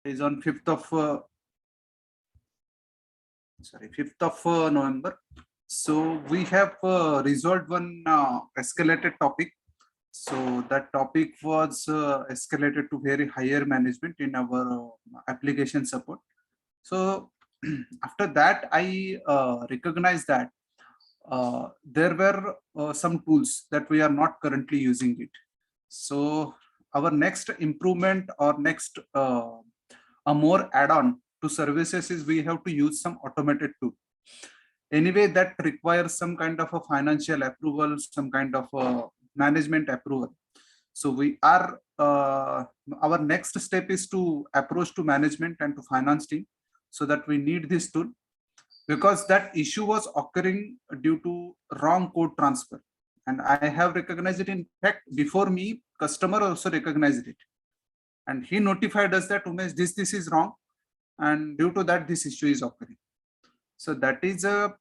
is on 5th of 5th of November. So we have resolved one escalated topic. So that topic was escalated to very higher management in our application support. So after that, I recognized that there were some tools that we are not currently using it. So our next improvement or next a more add-on to services is we have to use some automated tool. Anyway, that requires some kind of a financial approval, some kind of management approval. So we are our next step is to approach to management and to finance team so that we need this tool, because that issue was occurring due to wrong code transfer, and I have recognized it. In fact, before me, customer also recognized it, and he notified us that Umesh, this is wrong, and due to that this issue is occurring. So that is a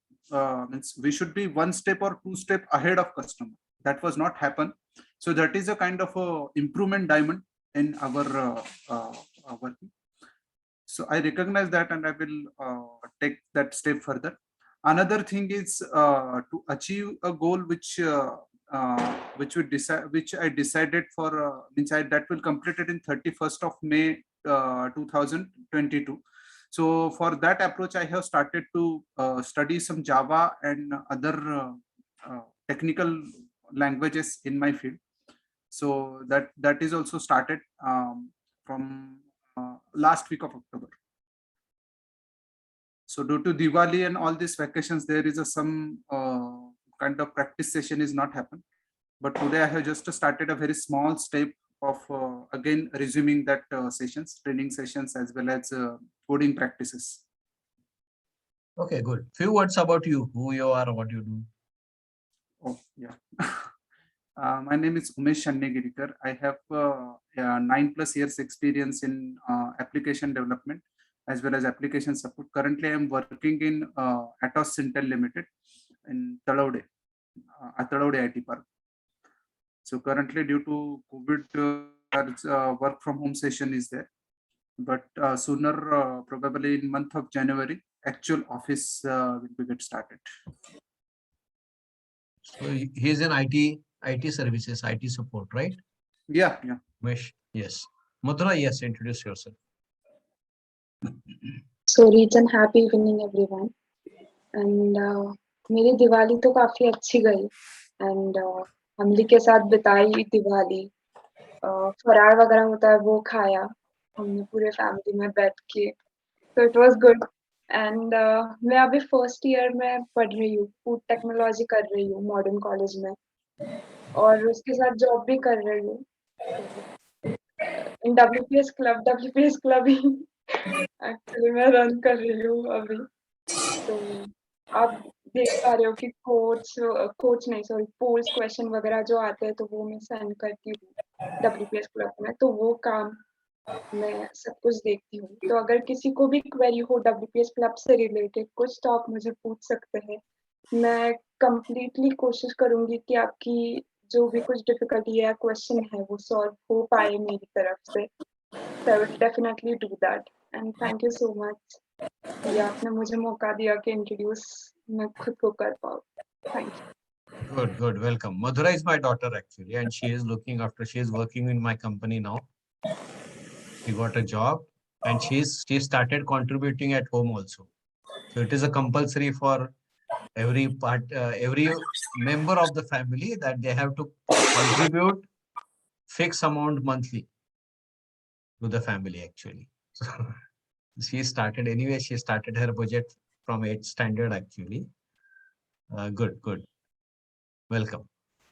we should be one step or two step ahead of customer. That was not happen. So that is a kind of a improvement diamond in our working. So I recognize that, and I will take that step further. Another thing is to achieve a goal which I decided for inside that will complete it in 31st of May 2022. So for that approach, I have started to study some Java and other technical languages in my field. So that is also started from last week of October. So due to Diwali and all these vacations, there is some kind of practice session is not happened. But today I have just started a very small step of again resuming that sessions, training sessions, as well as coding practices. Okay, good. Few words about you, who you are, what you do. Oh, yeah. My name is Umesh Shannegirikar. I have 9+ years experience in application development as well as application support. Currently, I am working in Atos Syntel Limited in Talaude, Talaude IT Park. So currently, due to COVID, work from home session is there. But sooner, probably in month of January, actual office will be get started. So he is in IT services, IT support, right? Yeah. Mesh, yes. Madhura, yes, introduce yourself. So Reason, happy evening everyone. And मेरी दिवाली तो काफी अच्छी गई and family के साथ बिताई दिवाली, फरार वगैरह होता है वो खाया हमने पूरे फैमिली में बैठ के, so it was good. And मैं अभी फर्स्ट ईयर में पढ़ रही हूँ, फूड टेक्नोलॉजी कर रही हूँ मॉडर्न कॉलेज में, और उसके साथ जॉब भी कर रही हूँ इन WPS क्लब ही एक्चुअली मैं रन कर रही हूँ अभी. तो आप देख पा रहे हो कि कोच नहीं सॉरी पोल्स क्वेश्चन वगैरह जो आते हैं तो वो मैं सेंड करती हूँ WPS क्लब में, तो वो काम मैं सब कुछ देखती हूँ. तो अगर किसी को भी क्वेरी हो WPS क्लब से रिलेटेड कुछ तो आप मुझे पूछ सकते हैं. मैं कंप्लीटली कोशिश करूंगी कि आपकी जो भी कुछ डिफिकल्टी या क्वेश्चन है वो सॉल्व हो पाए मेरी तरफ से. So I will definitely do that. And thank you so much. ये आपने मुझे मौका दिया कि इंट्रोड्यूस मैं खुद को कर पाऊँ. Thank you. Good, welcome. Madhura is my daughter actually, and she is working in my company now. She got a job and she started contributing at home also. So it is a compulsory for every member of the family that they have to contribute fixed amount monthly to the family actually. So she started her budget from 8th standard actually. Good. Welcome.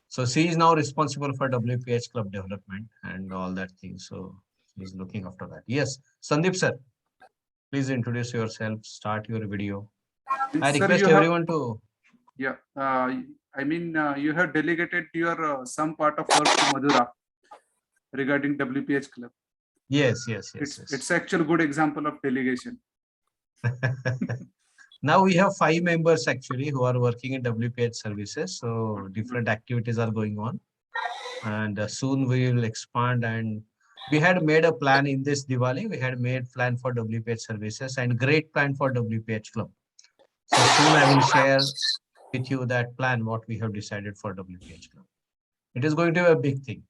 So she is now responsible for WPH club development and all that thing. So she's looking after that. Yes, Sandeep sir, please introduce yourself, start your video. I request everyone to. Yeah, I mean, you have delegated your some part of work to Madhura regarding WPH club. Yes. It's actually a good example of delegation. Now we have 5 members actually who are working in WPH services. So different activities are going on, and soon we will expand and We had made a plan in this Diwali. We had made plan for WPH services and great plan for WPH club. So soon I will share with you that plan, what we have decided for WPH club. It is going to be a big thing,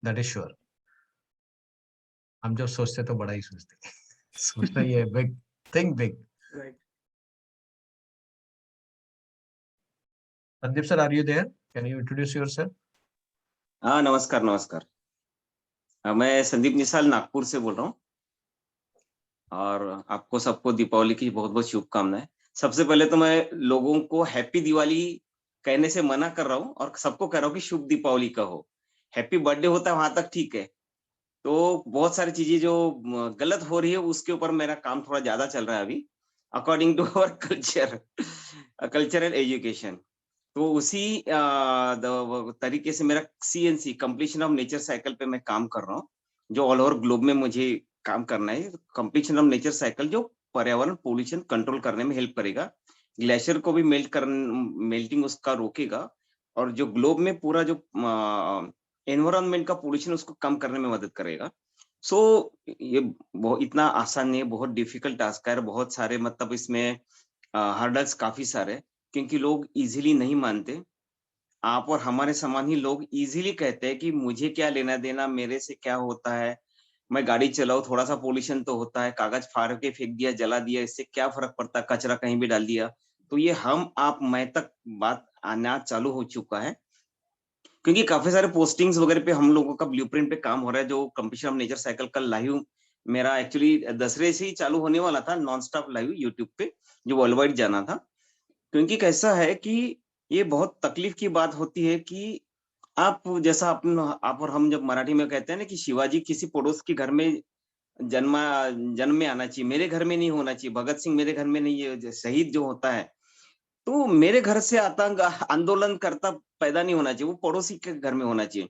that is sure. हम जब सोचते तो बड़ा ही सोचते सोचना ही है big, think big. Right. Sandeep sir, are you there? Can you introduce yourself? हाँ, नमस्कार नमस्कार। मैं संदीप निसाल नागपुर से बोल रहा हूँ और आपको सबको दीपावली की बहुत बहुत शुभकामनाएं। सबसे पहले तो मैं लोगों को हैप्पी दिवाली कहने से मना कर रहा हूँ और सबको कह रहा हूँ कि शुभ दीपावली कहो। हैप्पी बर्थडे होता है वहां तक ठीक है, तो बहुत सारी चीजें जो गलत हो रही है उसके ऊपर मेरा काम थोड़ा ज्यादा चल रहा है अभी, according to our cultural education. तो उसी तरीके से मेरा CNC completion of nature cycle पे मैं काम कर रहा हूँ, जो ऑल ओवर ग्लोब में मुझे काम करना है। कंप्लीशन ऑफ नेचर साइकिल जो पर्यावरण पोल्यूशन कंट्रोल करने में हेल्प करेगा, ग्लेशियर को भी मेल्टिंग उसका रोकेगा और जो ग्लोब में पूरा जो एनवायरमेंट का पोल्यूशन उसको कम करने में मदद करेगा। सो ये बहुत इतना आसान नहीं है, बहुत डिफिकल्ट टास्क है, बहुत सारे मतलब इसमें हर्डल्स काफी सारे, क्योंकि लोग इजीली नहीं मानते। आप और हमारे समान ही लोग इजीली कहते हैं कि मुझे क्या लेना देना, मेरे से क्या होता है, मैं गाड़ी चलाऊं थोड़ा सा पोल्यूशन तो होता है, कागज फाड़ के फेंक दिया, जला दिया, इससे क्या फर्क पड़ता है, कचरा कहीं भी डाल दिया। तो ये हम आप मैं तक बात आना चालू हो चुका है, क्योंकि काफी सारे पोस्टिंग्स वगैरह पे हम लोगों का ब्लूप्रिंट पे काम हो रहा है। जो कंप्लीशन ऑफ नेचर साइकिल का लाइव मेरा एक्चुअली दसरे से ही चालू होने वाला था, नॉन स्टॉप लाइव यूट्यूब पे, जो वर्ल्ड वाइड जाना था। क्योंकि कैसा है कि ये बहुत तकलीफ की बात होती है कि आप जैसा आप और हम जब मराठी में कहते हैं ना कि शिवाजी किसी पड़ोस के घर में जन्म में आना चाहिए, मेरे घर में नहीं होना चाहिए। भगत सिंह मेरे घर में नहीं है, शहीद जो होता है, तो मेरे घर से आतंक आंदोलन करता पैदा नहीं होना चाहिए, वो पड़ोसी के घर में होना चाहिए।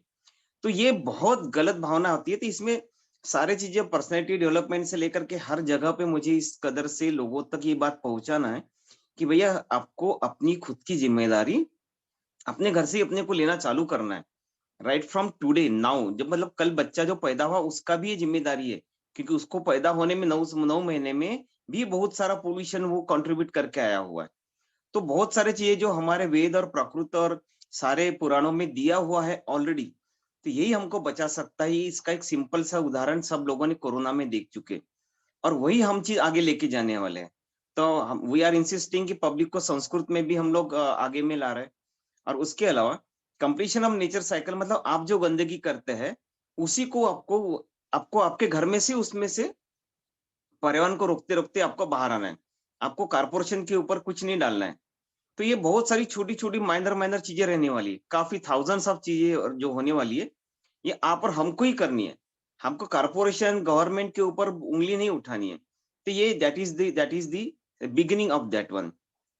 तो ये बहुत गलत भावना होती है। तो इसमें सारी चीजें पर्सनैलिटी डेवलपमेंट से लेकर के हर जगह पे मुझे इस कदर से लोगों तक ये बात पहुंचाना है कि भैया आपको अपनी खुद की जिम्मेदारी अपने घर से ही अपने को लेना चालू करना है, राइट फ्रॉम टुडे नाउ। जब मतलब कल बच्चा जो पैदा हुआ उसका भी ये जिम्मेदारी है, क्योंकि उसको पैदा होने में 9 महीने में भी बहुत सारा पोल्यूशन वो कंट्रीब्यूट करके आया हुआ है। तो बहुत सारे चीजें जो हमारे वेद और प्रकृति और सारे पुराणों में दिया हुआ है ऑलरेडी, तो यही हमको बचा सकता है। इसका एक सिंपल सा उदाहरण सब लोगों ने कोरोना में देख चुके, और वही हम चीज आगे लेके जाने वाले हैं। तो वी आर इंसिस्टिंग कि पब्लिक को संस्कृत में भी हम लोग आगे में ला रहे हैं। और उसके अलावा कंप्लीशन ऑफ नेचर साइकिल मतलब आप जो गंदगी करते हैं उसी को आपको आपको आपके घर में से उसमें से पर्यावरण को रोकते रोकते आपको बाहर आना है। आपको कारपोरेशन के ऊपर कुछ नहीं डालना है। तो ये बहुत सारी छोटी छोटी माइनर माइनर चीजें रहने वाली है, काफी थाउजेंड्स ऑफ चीजें जो होने वाली है, ये आप और हमको ही करनी है। हमको कारपोरेशन गवर्नमेंट के ऊपर उंगली नहीं उठानी है। तो ये that is the beginning of that one.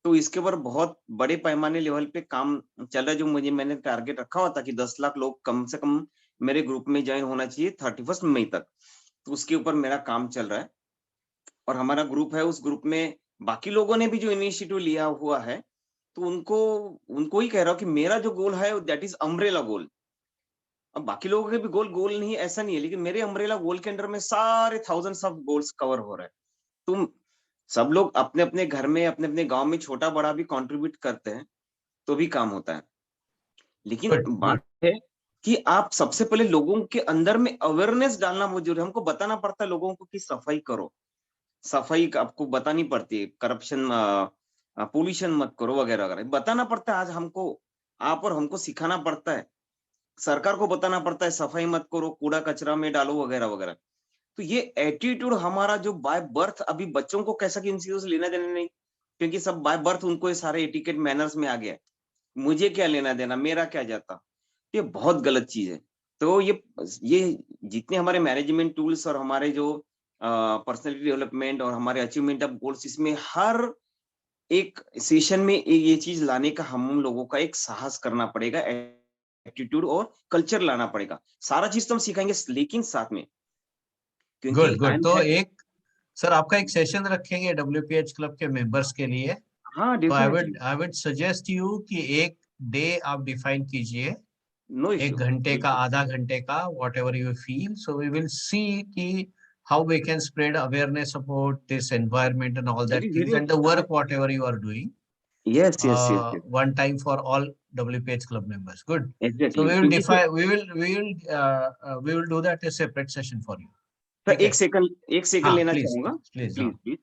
तो इसके ऊपर बहुत बड़े पैमाने लेवल पे काम चल रहा है। जो मैंने टारगेट रखा हुआ था कि 10 लाख लोग कम से कम मेरे ग्रुप में ज्वाइन होना चाहिए 31 मई तक, तो उसके ऊपर मेरा काम चल रहा है। और हमारा ग्रुप है, उस ग्रुप में बाकी लोगों ने भी जो इनिशिएटिव लिया हुआ है, तो उनको ही कह रहा हूँ कि मेरा जो गोल है दैट इज अम्ब्रेला गोल। अब बाकी लोगों के भी गोल नहीं है ऐसा नहीं है, लेकिन मेरे अम्ब्रेला गोल के अंडर में सारे थाउजेंड्स ऑफ गोल्स कवर हो रहे हैं। तुम सब लोग अपने अपने घर में अपने अपने गांव में छोटा बड़ा भी कंट्रीब्यूट करते हैं तो भी काम होता है। लेकिन Good, बात है कि आप सबसे पहले लोगों के अंदर में अवेयरनेस डालना बहुत जरूरी है। हमको बताना पड़ता है लोगों को कि सफाई करो, सफाई आपको बतानी पड़ती है, करप्शन पोल्यूशन मत करो वगैरह वगैरह बताना पड़ता है। आज हमको आप और हमको सिखाना पड़ता है, सरकार को बताना पड़ता है सफाई मत करो, कूड़ा कचरा में डालो वगैरह वगैरह। तो ये एटीट्यूड हमारा जो बाय बर्थ, अभी बच्चों को कैसा कि इन चीजों से लेना देना नहीं, क्योंकि सब बाय बर्थ उनको ये सारे एटिकेट मैनर्स में आ गया है। मुझे क्या लेना देना, मेरा क्या जाता, ये बहुत गलत चीज है। तो ये जितने हमारे मैनेजमेंट टूल्स और हमारे जो पर्सनालिटी डेवलपमेंट और हमारे अचीवमेंट ऑफ गोल्स, इसमें हर एक सेशन में ये चीज लाने का हम लोगों का एक साहस करना पड़ेगा, एटीट्यूड और कल्चर लाना पड़ेगा। सारा चीज तो हम सिखाएंगे लेकिन साथ में, क्योंकि गुड। तो एक सर आपका एक सेशन रखेंगे WPH क्लब के मेंबर्स के लिए। हाँ तो definitely I would suggest you कि एक डे आप डिफाइन कीजिए नो एक इश्यू। घंटे का, आधा घंटे का, whatever you feel. So we will see कि how we can spread awareness about this environment and all that things and the work whatever you are doing. Yes yes yes One time for all WPH club members. Good. So exactly. we will define. We will do that a separate session for you. Sir Okay. एक second हाँ, लेना please, चाहूंगा please. Please please,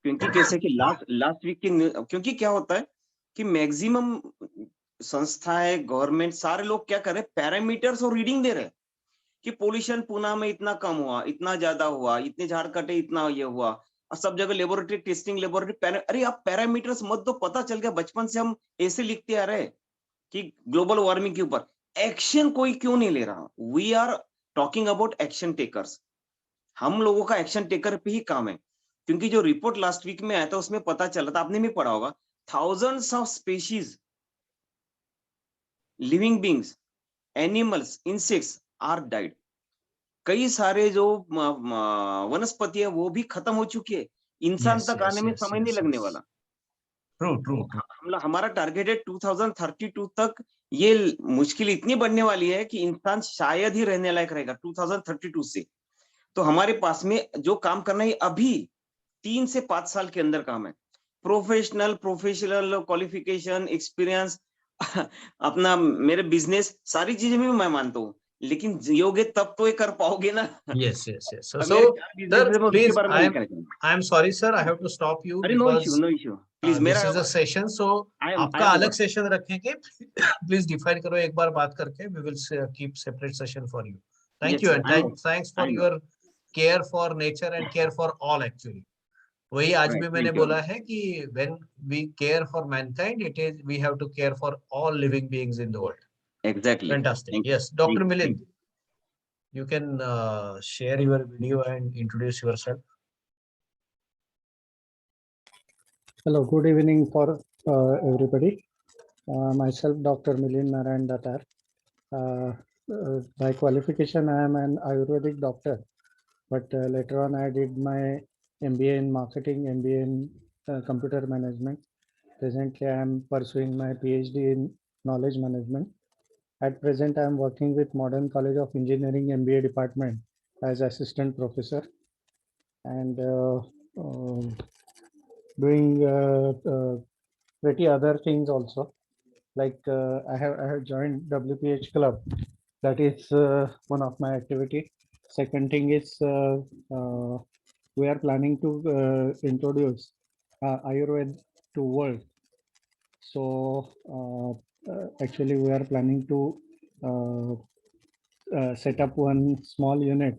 क्योंकि कैसे कि last week की क्योंकि क्या होता है कि मैक्सिमम संस्थाएं, गवर्नमेंट, सारे लोग क्या कर रहे हैं, पैरामीटर्स और रीडिंग दे रहे हैं कि पोल्यूशन पुणे में इतना कम हुआ, इतना ज्यादा हुआ, इतने झाड़ कटे, इतना ये हुआ, और सब जगह लेबोरेटरी टेस्टिंग, लेबोरेटरी। अरे आप पैरामीटर्स मत दो, पता चल गया, बचपन से हम ऐसे लिखते आ रहे हैं कि ग्लोबल वार्मिंग के ऊपर एक्शन कोई क्यों नहीं ले रहा। We are talking about action takers, हम लोगों का एक्शन टेकर पे ही काम है। क्योंकि जो रिपोर्ट लास्ट वीक में आया था उसमें पता चला था, आपने भी पढ़ा होगा, thousands of species, living beings, animals, insects are died. कई सारे जो वनस्पति है वो भी खत्म हो चुकी है, इंसान Yes, तक yes, आने में yes, समय नहीं yes, लगने yes. वाला। True, true, true. हमारा टारगेट है 2032 तक, ये मुश्किल इतनी बढ़ने वाली है कि इंसान शायद ही रहने लायक रहेगा 2032 से। तो हमारे पास में जो काम करना है अभी 3 से 5 साल के अंदर काम है। प्रोफेशनल क्वालिफिकेशन, एक्सपीरियंस, अपना मेरे बिजनेस, सारी चीजें भी मैं मानता हूँ, लेकिन जियोगे तब तो ये कर पाओगे ना। Yes, yes, yes. So, अब मेरे 4 sir, बिजनेस है, मैं उसके please, बारे में नहीं कहना चाहूंगा। I'm sorry, sir. I have to stop you अरे no issue, because no issue, please. this मेरा is a session. So, I आपका एम अलग सेशन रखेंगे. Please define करो एक बार बात करके. We will keep separate session for you. Thank you and thanks for your care for nature and care for all actually. वही आज भी मैंने बोला है कि when we care for mankind, it is we have to care for all living beings in the world. Exactly. Fantastic. Yes, Dr. Milind, you can share your video and introduce yourself. Hello, good evening for everybody. Myself, Dr. Milind Narayan Datar. By qualification, I am an Ayurvedic doctor, but later on I did my MBA in marketing, MBA in computer management. Presently, I am pursuing my PhD in knowledge management. At present, I am working with Modern College of Engineering MBA department as assistant professor, and doing pretty other things also. Like I have joined WPH club. That is one of my activity. Second thing is we are planning to introduce Ayurveda to world. So actually we are planning to set up one small unit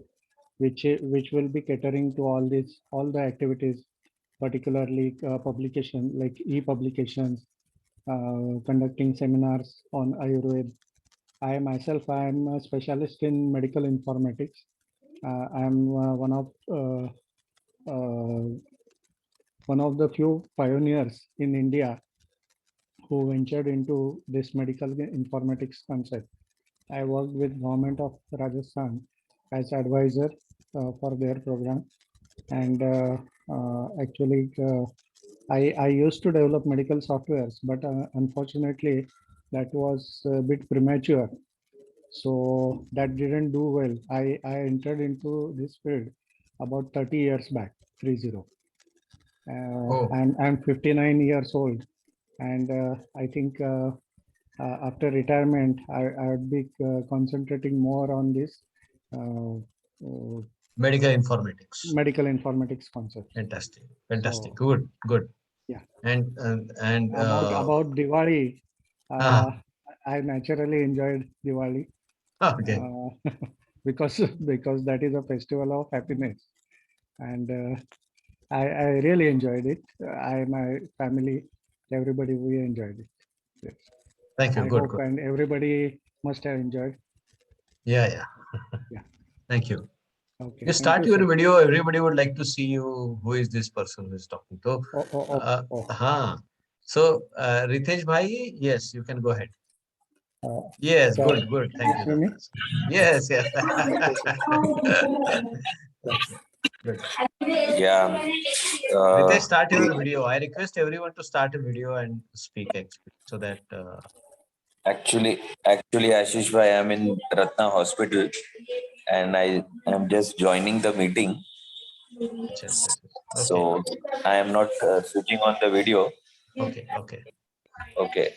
which will be catering to all the activities, particularly publication like e-publications, conducting seminars on Ayurveda. I am a specialist in medical informatics. I am one of the few pioneers in India who ventured into this medical informatics concept. I worked with government of Rajasthan as advisor for their program, and actually I used to develop medical softwares, but unfortunately that was a bit premature, so that didn't do well. I entered into this field about 30 years back, 30. I'm 59 years old, and I think after retirement, I would be concentrating more on this Medical informatics. medical informatics concept. Fantastic, fantastic, So, good. yeah. And about Diwali, I naturally enjoyed Diwali okay. because that is a festival of happiness, and I really enjoyed it. My family, everybody, we enjoyed it. Yes. Thank you. I Good, hope good. and everybody must have enjoyed. Yeah. Yeah. Thank you. Okay. You start your video. Everybody would like to see you. Who is this person who is talking? So, So, Ritesh Bhai, yes, you can go ahead. Yes, good. Thank you. Yes. Good. Yeah. Ritesh, start your video. I request everyone to start a video and speak actually, so that Actually, Ashish bhai, I'm in Ratna Hospital and I am just joining the meeting. Yes. Okay. So I am not switching on the video. Okay. Okay.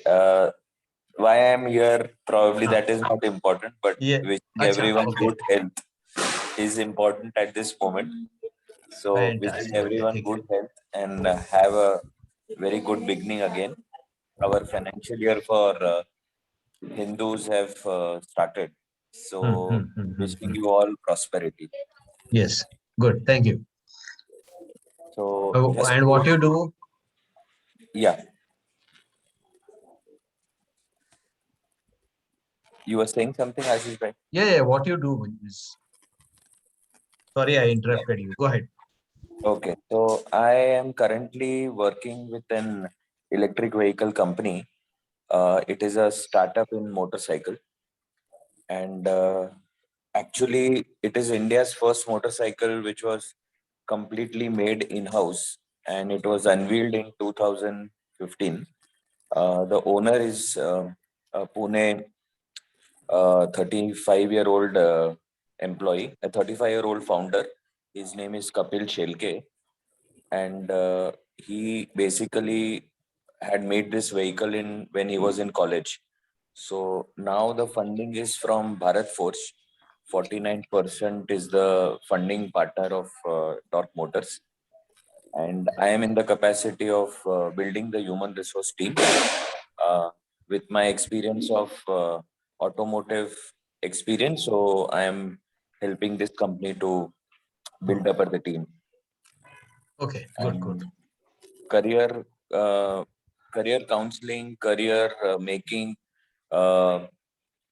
Why I am here, probably that is not important, but Yeah. wishing Acha, everyone okay. good health is important at this moment. So wishing Fantastic. everyone Thank good health and have a very good beginning again. Our financial year for Hindus have started. So wishing you all prosperity. Yes. Good. Thank you. So just And what you do? yeah, you were saying something, Ashish bhai? Yeah. What you do is. Sorry, I interrupted you. Go ahead. Okay, so I am currently working with an electric vehicle company. It is a startup in motorcycle, and actually, it is India's first motorcycle which was completely made in-house, and it was unveiled in 2015. The owner is a Pune 35-year-old employee, a 35-year-old founder. His name is Kapil Shelke, and he basically had made this vehicle in when he was in college. So now the funding is from Bharat Forge. 49% is the funding partner of Torque Motors, and I am in the capacity of building the human resource team with my experience of automotive experience. So I am helping this company to build up the team. Okay. And Good. career career counseling, career making, uh,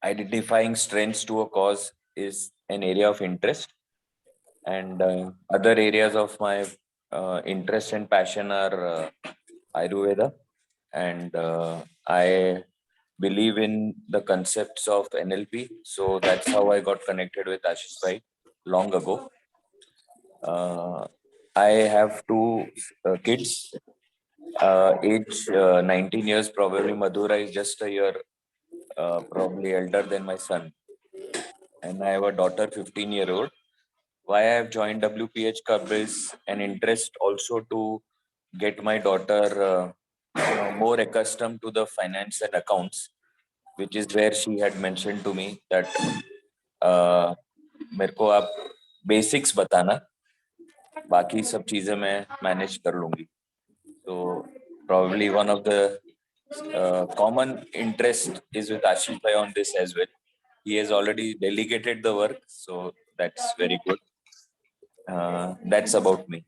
identifying strengths to a cause is an area of interest, and other areas of my interest and passion are Ayurveda, and I believe in the concepts of NLP. So that's how I got connected with Ashish Bhai long ago. I have two kids, age 19 years. Probably Madhura is just a year, probably elder than my son. And I have a daughter, 15-year-old. Why I have joined WPH Club is an interest also to get my daughter more accustomed to the finance and accounts, which is where she had mentioned to me that मेरे को आप basics बताना, बाकी सब चीजें मैं manage कर लूंगी. So probably one of the common interest is with Ashish Bhai on this as well. He has already delegated the work, so that's very good. That's about me.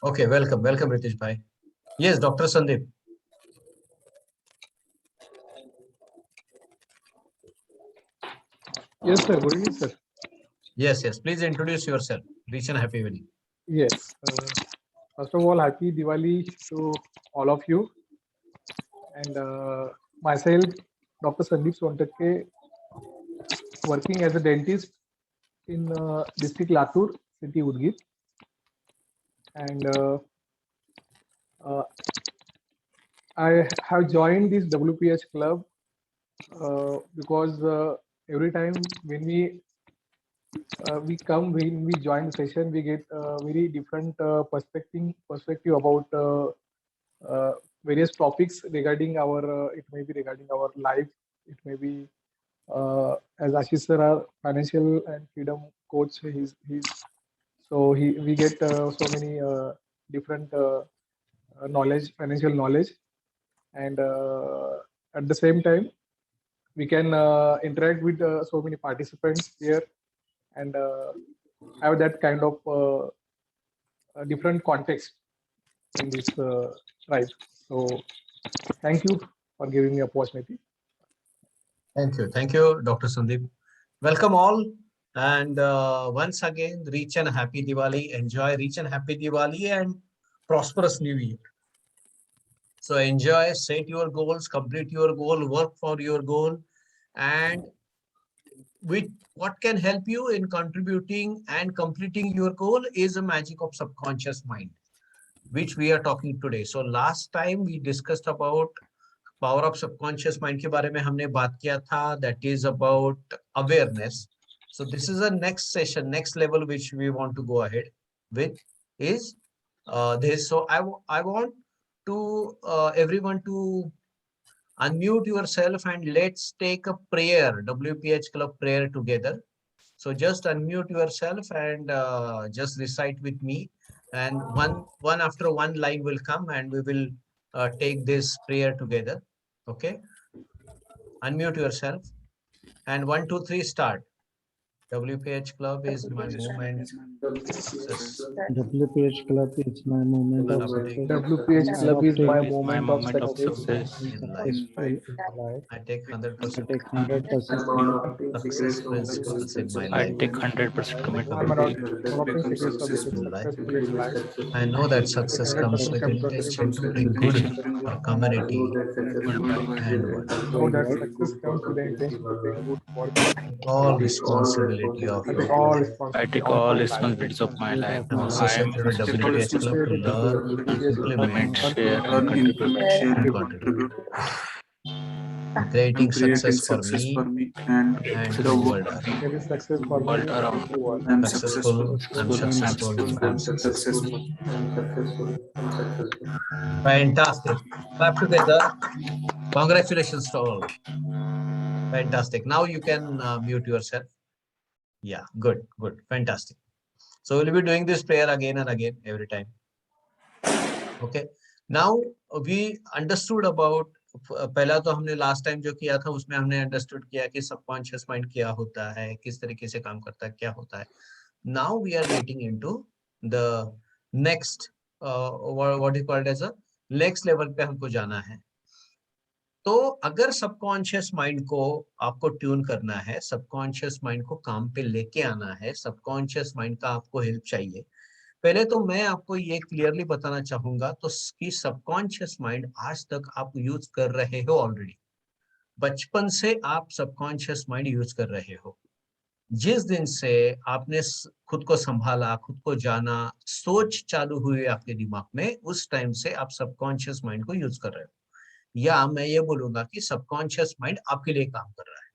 Okay. Welcome, Ritesh Bhai. Yes, Dr. Sandeep. Yes, sir. Good evening, sir. Yes. Please introduce yourself. Rich and happy wedding. Yes. First of all, happy Diwali to all of you. And myself, Dr. Sandeep Sontakke, working as a dentist in district Latur, city Udgir. And I have joined this WPH club because every time when we join the session, we get very different perspective about various topics regarding our it may be regarding our life, it may be as Ashish sir, our financial and freedom coach. We get so many different knowledge, financial knowledge, and at the same time we can interact with so many participants here and have that kind of different context in this tribe. So thank you for giving me opportunity. Thank you, Dr. Sandeep. Welcome all, and once again, rich and happy Diwali. Enjoy rich and happy Diwali and prosperous New Year. So enjoy, set your goals, complete your goal, work for your goal, and with what can help you in contributing and completing your goal is a magic of subconscious mind, which we are talking today. So last time we discussed about power of subconscious mind के बारे में हमने बात किया था, that is about awareness. So this is a next session, next level which we want to go ahead with is this. So I want to everyone to unmute yourself and let's take a prayer, WPH Club prayer together. So just unmute yourself and just recite with me, and one after one line will come and we will take this prayer together. Okay, unmute yourself and 1 2 3 start. WPH Club is my moment of success. WPH Club is my moment of success. WPH I Club is my obtain moment of success. In life, successful in life. I take I 100% take 100% success principles in my I life. take 100% I'm adopting secrets of In life, successful in life. I know that success comes with intention to bring good for community and world. Know that success comes with the intention to bring good for the All responsibility of I your take all life. I take all responsibilities of my life. I'm associated with WPH Club to learn, implement, Share and Learn, contribute. implement, share, and and contribute. contribute. Creating Creating success for me and and the the world. world around. There is success for me World around. and the world. I'm Successful, I'm successful. successful, I'm successful. Successful. Fantastic. Clap together. Congratulations to all. Fantastic. Now you can mute yourself. Yeah, good, good, fantastic. So we'll be doing this prayer again and again every time. Okay. Now we understood about पहला तो हमने last time जो किया था उसमें हमने understood किया कि सबकॉन्शियस माइंड क्या होता है, किस तरीके से काम करता है, क्या होता है. Now we are getting into the next what is called as a next level पे हमको जाना है. तो अगर सबकॉन्शियस माइंड को आपको ट्यून करना है, सबकॉन्शियस माइंड को काम पे लेके आना है, सबकॉन्शियस माइंड का आपको हेल्प चाहिए, पहले तो मैं आपको ये क्लियरली बताना चाहूंगा तो कि सबकॉन्शियस माइंड आज तक आप यूज कर रहे हो ऑलरेडी. बचपन से आप सबकॉन्शियस माइंड यूज कर रहे हो. जिस दिन से आपने खुद को संभाला, खुद को जाना, सोच चालू हुई आपके दिमाग में, उस टाइम से आप सबकॉन्शियस माइंड को यूज कर रहे हो. या मैं ये बोलूंगा कि सबकॉन्शियस माइंड आपके लिए काम कर रहा है.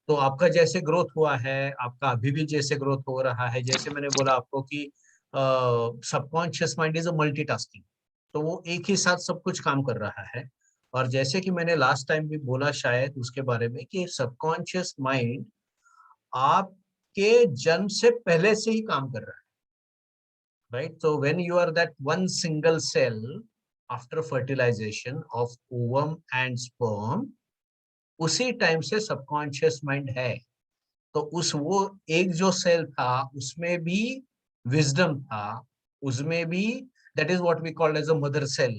तो आपका जैसे ग्रोथ हुआ है, आपका अभी भी जैसे ग्रोथ हो रहा है, जैसे मैंने बोला आपको कि subconscious mind is a multitasking, तो वो एक ही साथ सब कुछ काम कर रहा है. और जैसे कि मैंने लास्ट टाइम भी बोला शायद उसके बारे में कि सबकॉन्शियस माइंड आपके जन्म से पहले से ही काम कर रहा है. Right. So when you are that one single cell after fertilization of ovum and sperm, उसी टाइम से सबकॉन्शियस माइंड है. तो उस वो एक जो सेल था उसमें भी विजडम था, उसमें भी that is what we call as a mother cell,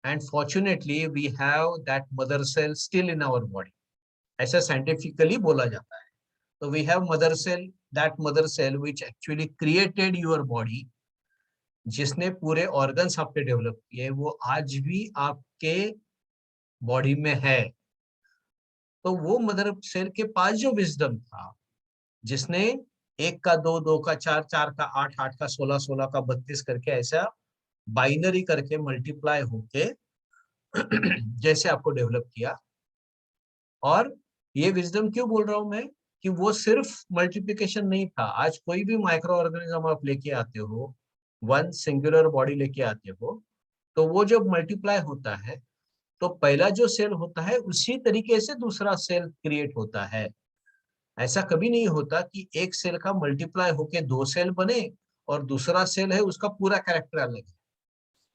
and fortunately we have that mother cell still in our body. ऐसा साइंटिफिकली बोला जाता है. तो we have mother cell, that mother cell which actually created your body, जिसने पूरे organs आपके develop किए, वो आज भी आपके बॉडी में है. तो वो मदर सेल के पास जो विजडम था, जिसने 1 का 2, 2 का 4, 4 का 8, 8 का 16, 16 का 32 करके ऐसा बाइनरी करके मल्टीप्लाई होके जैसे आपको डेवलप किया. और ये विजडम क्यों बोल रहा हूं मैं कि वो सिर्फ मल्टीप्लिकेशन नहीं था. आज कोई भी माइक्रो ऑर्गेनिज्म आप लेके आते हो, वन सिंगुलर बॉडी लेके आते हो, तो वो जब मल्टीप्लाई होता है तो पहला जो सेल होता है उसी तरीके से दूसरा सेल क्रिएट होता है. ऐसा कभी नहीं होता कि एक सेल का मल्टीप्लाई होके 2 सेल बने और दूसरा सेल है उसका पूरा कैरेक्टर अलग है,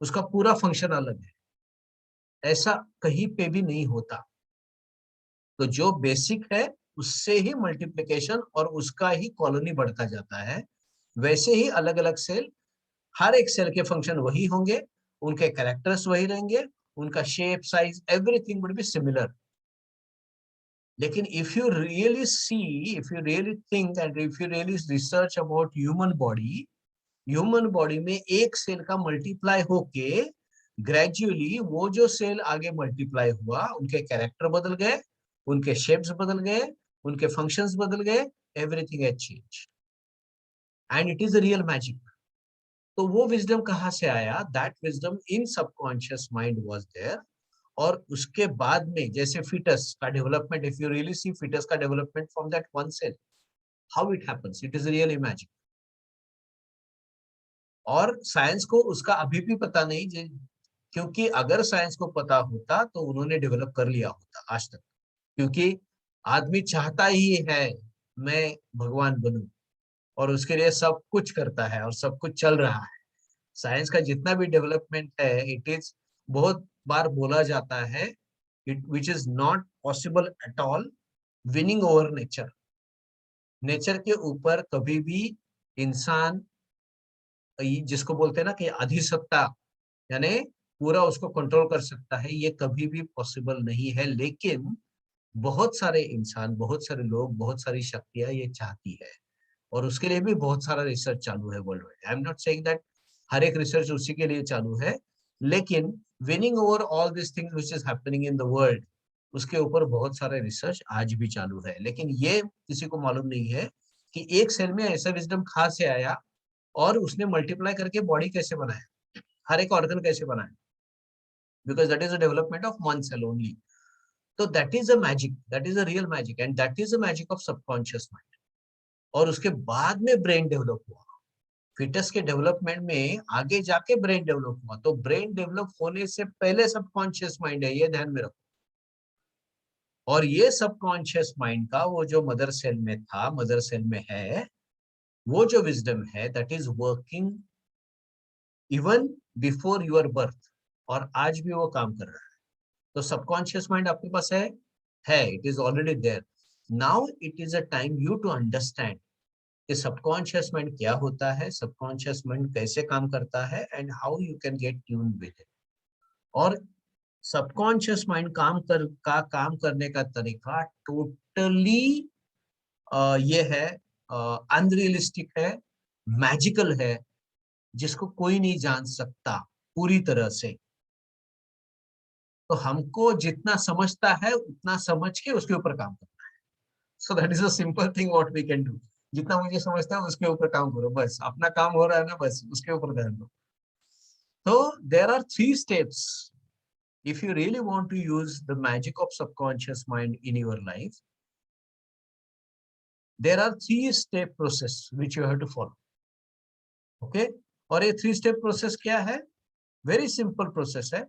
उसका पूरा फंक्शन अलग है. ऐसा कहीं पे भी नहीं होता. तो जो बेसिक है उससे ही मल्टीप्लिकेशन और उसका ही कॉलोनी बढ़ता जाता है. वैसे ही अलग अलग सेल, हर एक सेल के फंक्शन वही होंगे, उनके कैरेक्टर्स वही रहेंगे, उनका shape, size, everything would be similar. लेकिन if you really see, if you really think and if you really research about human body में एक सेल का मल्टीप्लाई होके ग्रेजुअली वो जो सेल आगे मल्टीप्लाई हुआ, उनके कैरेक्टर बदल गए, उनके शेप्स बदल गए, उनके फंक्शंस बदल गए, everything has change and it is a real magic. तो वो विजडम कहाँ से आया? That wisdom in subconscious mind was there. और उसके बाद में जैसे फिटस का development, if you really see foetus का development from that one cell, how it happens, it is really magic. और साइंस को उसका अभी भी पता नहीं, क्योंकि अगर साइंस को पता होता तो उन्होंने डेवलप कर लिया होता आज तक। क्योंकि आदमी चाहता ही है मैं भगवान बनूं, और उसके लिए सब कुछ करता है और सब कुछ चल रहा है। साइंस का जितना भी डेवलपमेंट है, इट इज, बहुत बार बोला जाता है, it which is not possible at all winning over nature. Nature के ऊपर कभी भी इंसान, जिसको बोलते हैं ना कि अधिसत्ता, यानी पूरा उसको कंट्रोल कर सकता है, ये कभी भी पॉसिबल नहीं है। लेकिन बहुत सारे इंसान, बहुत सारे लोग, बहुत सारी शक्तियां ये चाहती है, और उसके लिए भी बहुत सारा रिसर्च चालू है वर्ल्ड में। I am not saying that हर एक रिसर्च उसी के लिए चालू है, लेकिन winning over all this things which is happening in the world, उसके ऊपर बहुत सारे रिसर्च आज भी चालू है। लेकिन ये किसी को मालूम नहीं है कि एक सेल में ऐसा विजडम कहाँ से आया, और उसने मल्टीप्लाई करके बॉडी कैसे बनाया, हर एक ऑर्गन कैसे बनाया, because that is a development of one cell only. तो that is a magic, that is a real magic, and that is a magic of subconscious mind. और उसके बाद में ब्रेन डेवलप हुआ। फिटस के डेवलपमेंट में आगे जाके ब्रेन डेवलप हुआ, तो ब्रेन डेवलप होने से पहले सबकॉन्शियस माइंड है, ये ध्यान में रखो। और ये सबकॉन्शियस माइंड का वो जो मदर सेल में था, मदर सेल में है, वो जो विजडम है, that is working even before your birth, और आज भी वो काम कर रहा है। तो सबकॉन्शियस माइंड आपके पास है, it is already there. Now it is a time you to understand कि सबकॉन्शियस माइंड क्या होता है, सबकॉन्शियस माइंड कैसे काम करता है, and how you can get tune with it. और सबकॉन्शियस माइंड काम करने का तरीका टोटली ये है, अनरियलिस्टिक है, मैजिकल है, जिसको कोई नहीं जान सकता पूरी तरह से। तो हमको जितना समझता है उतना समझ के उसके ऊपर काम करना है। So that is a simple thing what we can do. जितना मुझे समझता है उसके ऊपर काम करो, बस अपना काम हो रहा है ना, बस उसके ऊपर ध्यान दो। तो there are 3 steps if you really want to use the magic of subconscious mind in your life. There are 3-step process which you have to follow. Okay? और ये 3-step process क्या है? Very simple process है।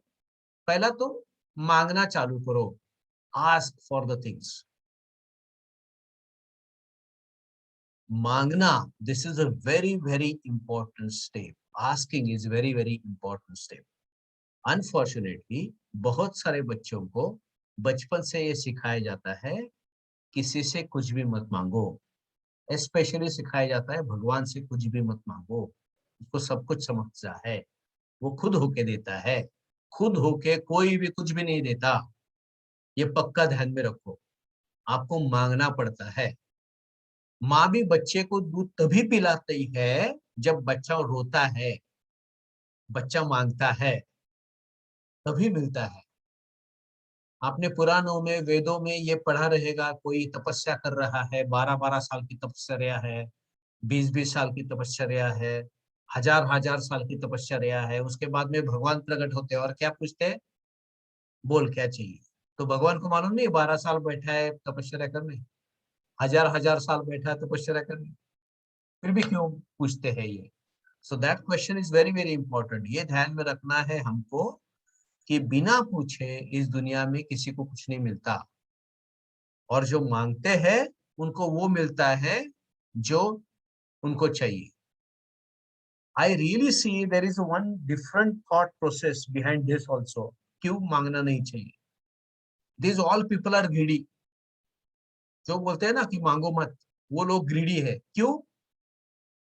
पहला तो मांगना चालू करो, ask for the things. मांगना, this is a very very important step. Asking is very very important step. Unfortunately, बहुत सारे बच्चों को बचपन से ये सिखाया जाता है, किसी से कुछ भी मत मांगो। स्पेशली सिखाया जाता है भगवान से कुछ भी मत मांगो, उसको सब कुछ समझता है, वो खुद होके देता है। खुद होके कोई भी कुछ भी नहीं देता, ये पक्का ध्यान में रखो। आपको मांगना पड़ता है। माँ भी बच्चे को दूध तभी पिलाती है जब बच्चा रोता है, बच्चा मांगता है, तभी मिलता है। आपने पुराणों में, वेदों में ये पढ़ा रहेगा, कोई तपस्या कर रहा है, 12-12 साल की तपस्या है, 20-20 साल की तपस्या है, हजार साल की तपस्या है। उसके बाद में भगवान प्रकट होते हैं और क्या पूछते हैं, बोल क्या चाहिए। तो भगवान को मालूम नहीं 12 साल बैठा है तपस्या करने, हजार साल बैठा है तपस्या करने, फिर भी क्यों पूछते हैं ये। So that question is very very important. ये ध्यान में रखना है हमको कि बिना पूछे इस दुनिया में किसी को कुछ नहीं मिलता, और जो मांगते हैं उनको वो मिलता है जो उनको चाहिए। I really see there is one different thought process behind this also. क्यों मांगना नहीं चाहिए? These all people are greedy. जो बोलते हैं ना कि मांगो मत, वो लोग greedy है। क्यों?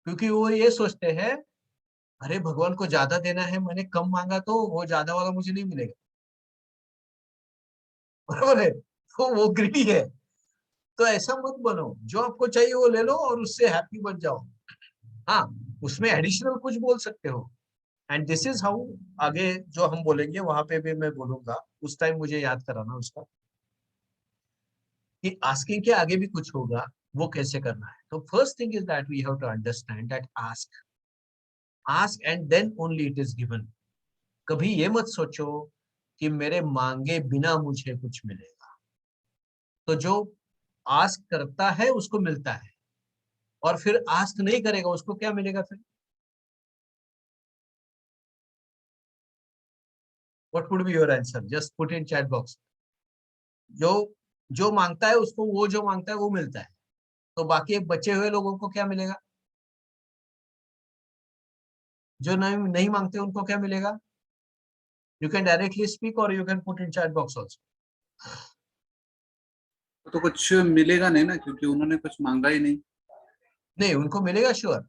क्योंकि वो ये सोचते हैं, अरे भगवान को ज्यादा देना है, मैंने कम मांगा तो वो ज्यादा वाला मुझे नहीं मिलेगा। बराबर है? तो वो greedy है। तो ऐसा मत बनो, जो आपको चाहिए वो ले लो और उससे हैप्पी बन जाओ। हाँ, उसमें एडिशनल कुछ बोल सकते हो, एंड दिस इज हाउ, आगे जो हम बोलेंगे वहां पे भी मैं बोलूंगा, उस टाइम मुझे याद कराना उसका, कि आस्किंग के आगे भी कुछ होगा, वो कैसे करना है। तो first thing is that we have to understand that ask and then only it is given. कभी ये मत सोचो कि मेरे मांगे बिना मुझे कुछ मिलेगा। तो जो आस्क करता है उसको मिलता है, और फिर आस्क नहीं करेगा उसको क्या मिलेगा फिर? What would be your answer? Just put in chat box. जो जो मांगता है उसको वो जो मांगता है वो मिलता है, तो बाकी बचे हुए लोगों को क्या मिलेगा? जो नहीं मांगते उनको क्या मिलेगा? You can directly speak or you can put in chat box also. तो कुछ मिलेगा नहीं ना, क्योंकि उन्होंने कुछ मांगा ही नहीं। नहीं, उनको मिलेगा श्योर,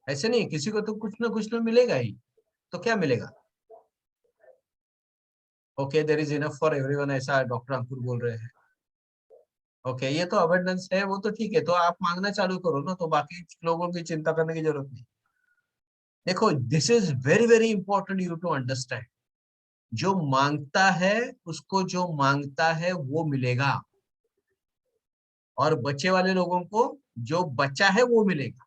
ऐसे नहीं, किसी को तो कुछ ना कुछ तो मिलेगा ही। तो क्या मिलेगा? Okay, there is enough for everyone, ऐसा डॉक्टर अंकुर बोल रहे हैं। ओके, ये तो अबंडेंस है, वो तो ठीक है, तो आप मांगना चालू करो ना, तो बाकी लोगों की चिंता करने की जरूरत नहीं। देखो, this is very very important you to understand. जो मांगता है उसको जो मांगता है वो मिलेगा, और बचे वाले लोगों को जो बचा है वो मिलेगा।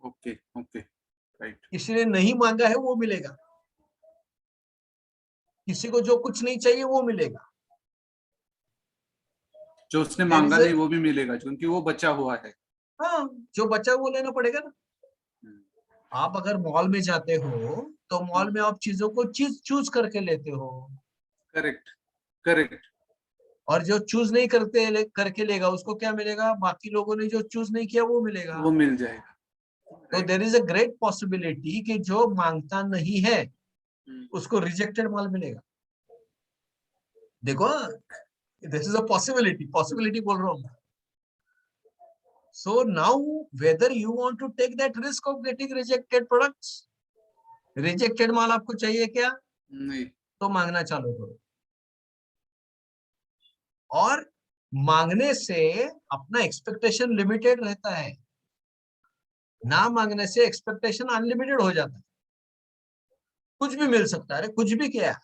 Okay okay, right. किसी ने नहीं मांगा है वो मिलेगा, किसी को जो कुछ नहीं चाहिए वो मिलेगा। जो उसने मांगा नहीं वो भी मिलेगा, क्योंकि वो बचा हुआ है। हाँ, जो बचा वो लेना पड़ेगा ना। आप अगर मॉल में जाते हो तो मॉल में आप चीजों को चूज करके लेते हो, करेक्ट करेक्ट। और जो चूज नहीं करके लेगा उसको क्या मिलेगा? बाकी लोगों ने जो चूज नहीं किया वो मिलेगा। वो मिल जाएगा। तो there is a great possibility कि जो मांगता नहीं है उसको रिजेक्टेड माल मिलेगा। देखो, दिस इज अ पॉसिबिलिटी बोल रहा हूँ। So now whether you want to take that risk of getting rejected products, rejected माल आपको चाहिए क्या? नहीं। तो मांगना चालू करो, और मांगने से अपना एक्सपेक्टेशन लिमिटेड रहता है, ना मांगने से एक्सपेक्टेशन अनलिमिटेड हो जाता है। कुछ भी मिल सकता है, कुछ भी क्या है?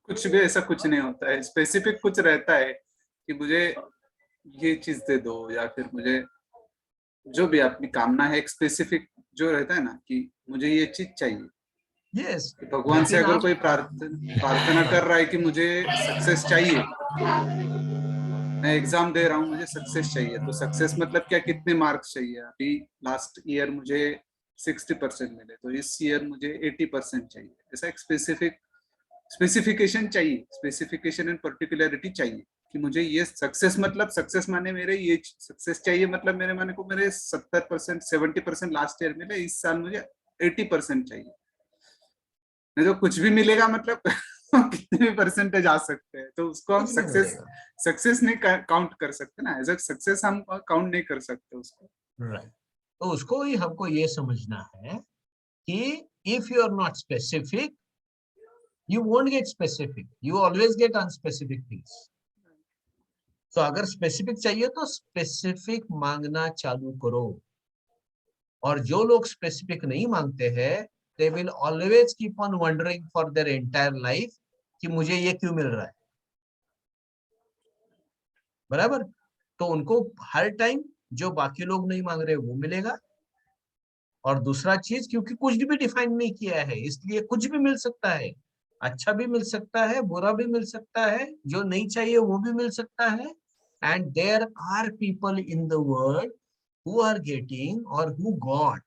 कुछ भी ऐसा कुछ नहीं होता है, स्पेसिफिक कुछ रहता है कि मुझे ये चीज दे दो, या फिर मुझे जो भी आपकी कामना है, एक स्पेसिफिक जो रहता है ना कि मुझे ये चीज चाहिए। यस, कि भगवान से अगर कोई प्रार्थना कर रहा है कि मुझे सक्सेस चाहिए, मैं एग्जाम दे रहा हूँ, मुझे सक्सेस चाहिए, तो सक्सेस मतलब क्या, कितने मार्क्स चाहिए? अभी लास्ट ईयर मुझे 60% मिले, तो इस ईयर मुझे 80% चाहिए। ऐसा एक स्पेसिफिकेशन चाहिए, स्पेसिफिकेशन एंड पर्टिकुलरिटी चाहिए कि मुझे ये सक्सेस मतलब, सक्सेस माने मेरे ये सक्सेस चाहिए, मतलब मेरे माने को मेरे 70% 70% लास्ट ईयर मिले, इस साल मुझे 80% चाहिए। नहीं तो कुछ भी मिलेगा मतलब कितने भी परसेंटेज आ सकते हैं, तो उसको हम सक्सेस नहीं काउंट कर सकते ना, एज अ सक्सेस हम काउंट नहीं कर सकते उसको। राइट। तो उसको ही हमको ये समझना है कि if you are not specific, you won't get specific, you always get unspecific things. तो अगर स्पेसिफिक चाहिए तो स्पेसिफिक मांगना चालू करो, और जो लोग स्पेसिफिक नहीं मांगते हैं they will always keep on wondering for their entire life कि मुझे ये क्यों मिल रहा है। बराबर? तो उनको हर टाइम जो बाकी लोग नहीं मांग रहे वो मिलेगा, और दूसरा चीज, क्योंकि कुछ भी डिफाइन नहीं किया है इसलिए कुछ भी मिल सकता है, अच्छा भी मिल सकता है, बुरा भी मिल सकता है, जो नहीं चाहिए वो भी मिल सकता है। And there are people in the world who are getting or who got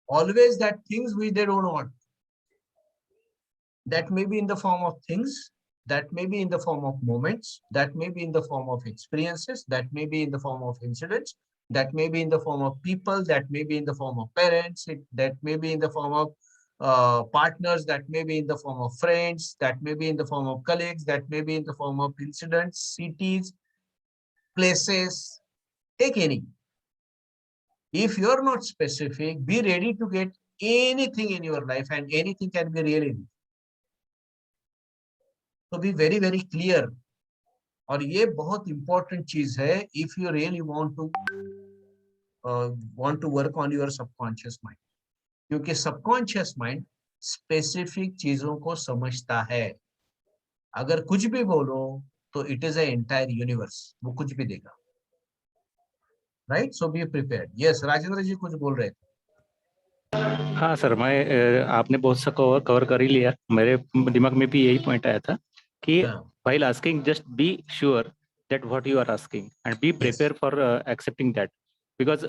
always that things which they don't want. That may be in the form of things, that may be in the form of moments, that may be in the form of experiences, that may be in the form of incidents, that may be in the form of people, that may be in the form of parents, that may be in the form of partners, that may be in the form of friends, that may be in the form of colleagues, that may be in the form of incidents, cities, places, take any. If you're not specific, be ready to get anything in your life, and anything can be really. So be very, very clear. और ये बहुत important चीज है if you really want to work on your subconscious mind, क्योंकि subconscious mind specific चीजों को समझता है। अगर कुछ भी बोलो तो it is an entire universe, वो कुछ भी देगा। Right? So be prepared. Yes, Rajendra जी कुछ बोल रहे थे। हाँ सर, आपने बहुत सा कवर कर ही लिया। मेरे दिमाग में भी यही पॉइंट आया था कि हाँ, while asking, just be sure that what you are asking and be yes, prepared for accepting that. Because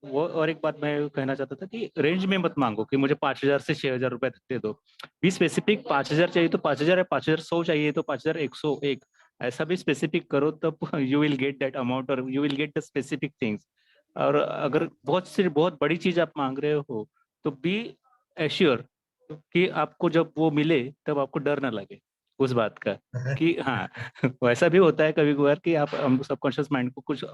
वो और एक बात मैं कहना चाहता था कि रेंज में मत मांगो कि मुझे 5,000 से 6,000 रुपए तक दे दो। बी स्पेसिफिक, 5,000 चाहिए तो 5,000 है, 5,100 चाहिए तो 5,101, ऐसा भी स्पेसिफिक करो, तब you will get that amount और you will get the specific things. और अगर बहुत बड़ी चीज आप मांग रहे हो तो बी एश्योर कि आपको जब वो मिले तब आपको डर ना लगे उस बात का कि हाँ वैसा भी होता है कभी कभार कि आप सबकॉन्शियस माइंड को कुछ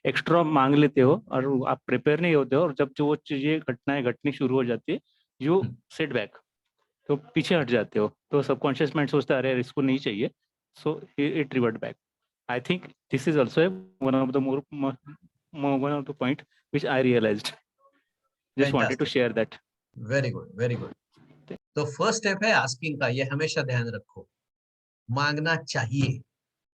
एक्स्ट्रा मांग लेते हो और आप प्रिपेयर नहीं होते हो, और जब जो वो चीजें घटनाएं घटनी शुरू हो जाती है यू सेट बैक, तो पीछे हट जाते हो, तो सबकॉन्शियस माइंड सोचता है अरे इसको नहीं चाहिए, so it revert back. I think this is also one of the more one of the point which I realized. Just wanted to fantastic, share that. very good, very good. तो first step है asking का, ये हमेशा ध्यान रखो, मांगना चाहिए।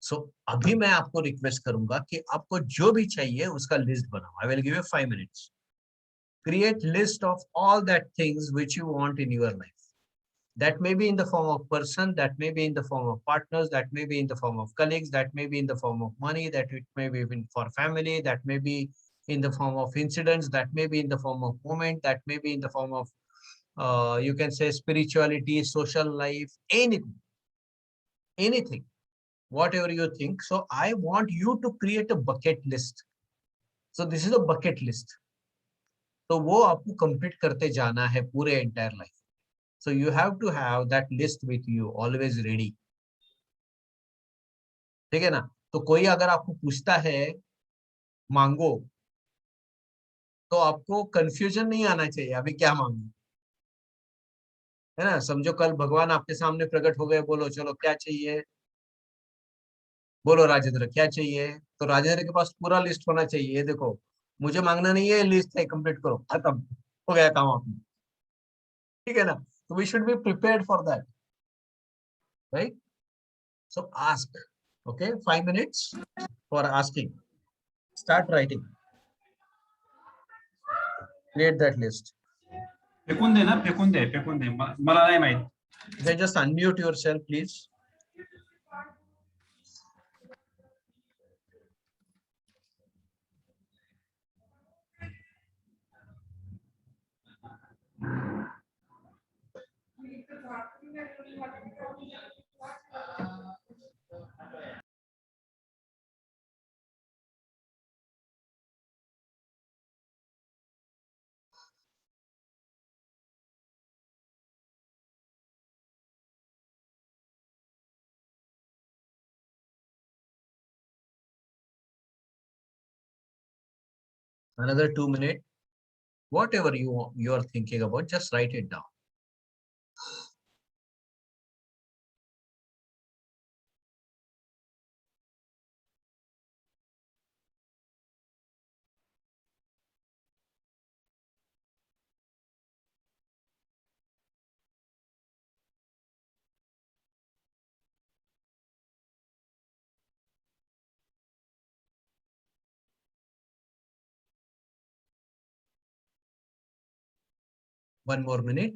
सो अभी मैं आपको रिक्वेस्ट करूंगा कि आपको जो भी चाहिए उसका लिस्ट बनाओ। I will give you 5 minutes. Create list of all that things which you want in your life. That may be in the form of person, that may be in the form of partners, that may be in the form of colleagues, that may be in the form of money, that it may be for family, that may be in the form of incidents, that may be in the form of moment, that may be in the form of you can say spirituality, social life, anything, whatever you think. So I want you to create a bucket list. So this is a bucket list. तो वो आपको complete करते जाना है पूरे entire life. So you have to have that list with you always ready. ठीक है ना? तो कोई अगर आपको पूछता है मांगो, तो आपको कंफ्यूजन नहीं आना चाहिए अभी क्या मांगू, है ना? समझो कल भगवान आपके सामने प्रकट हो गए, बोलो चलो क्या चाहिए, बोलो राजेंद्र क्या चाहिए, तो राजेंद्र के पास पूरा लिस्ट होना चाहिए। देखो मुझे मांगना नहीं है, लिस्ट है, कंप्लीट करो, खत्म हो गया काम आपने, ठीक है ना? तो we should be prepared for that, right? So ask, okay, 5 minutes for asking. Start writing. Create that list. फेकून दे ना, फेकून दे, मला नाही माहित. You can just unmute yourself, please. Another 2 minutes. Whatever you are thinking about, just write it down. One more minute.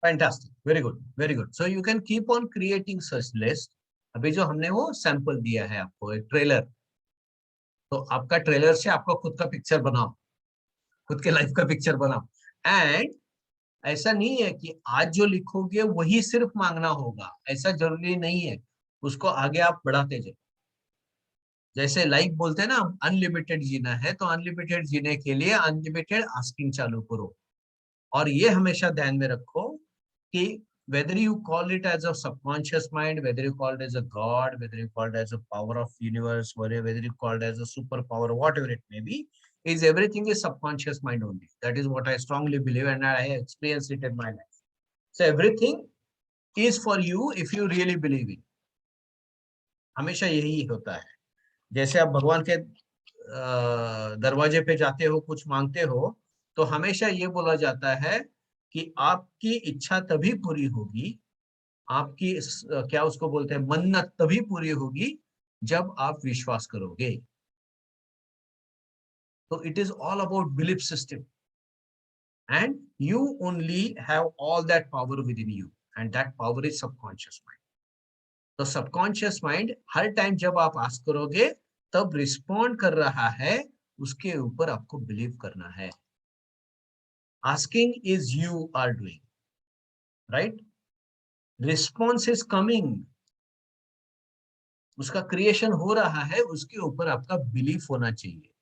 Fantastic. Very good. Very good. So you can keep on creating such list. अभी जो हमने वो sample दिया है आपको, एक trailer, तो आपका ट्रेलर से आपका खुद का पिक्चर बनाओ, खुद के लाइफ का पिक्चर बनाओ। एंड ऐसा नहीं है कि आज जो लिखोगे वही सिर्फ मांगना होगा, ऐसा जरूरी नहीं है, उसको आगे आप बढ़ाते जाए। जैसे लाइफ बोलते हैं ना, अनलिमिटेड जीना है, तो अनलिमिटेड जीने के लिए अनलिमिटेड आस्किंग चालू करो। और ये हमेशा ध्यान में रखो कि whether you call it as a subconscious mind, whether you call it as a god, whether you call it as a power of universe, whether you call it as a superpower, whatever it may be, is everything is subconscious mind only. That is what I strongly believe, and I experienced it in my life. So everything is for you if you really believe it. हमेशा यही होता है। जैसे आप भगवान के दरवाजे पे जाते हो, कुछ मांगते हो, तो हमेशा ये बोला जाता है कि आपकी इच्छा तभी पूरी होगी, आपकी क्या उसको बोलते हैं, मन्नत तभी पूरी होगी जब आप विश्वास करोगे। तो it is all about belief system, and you only have all that power with in you, and that power is subconscious mind. तो सबकॉन्शियस माइंड हर टाइम जब आप आस्क करोगे तब रिस्पॉन्ड कर रहा है, उसके ऊपर आपको बिलीव करना है। Asking is you are doing, right? Response is coming, उसका क्रिएशन हो रहा है, उसके ऊपर आपका बिलीफ होना चाहिए।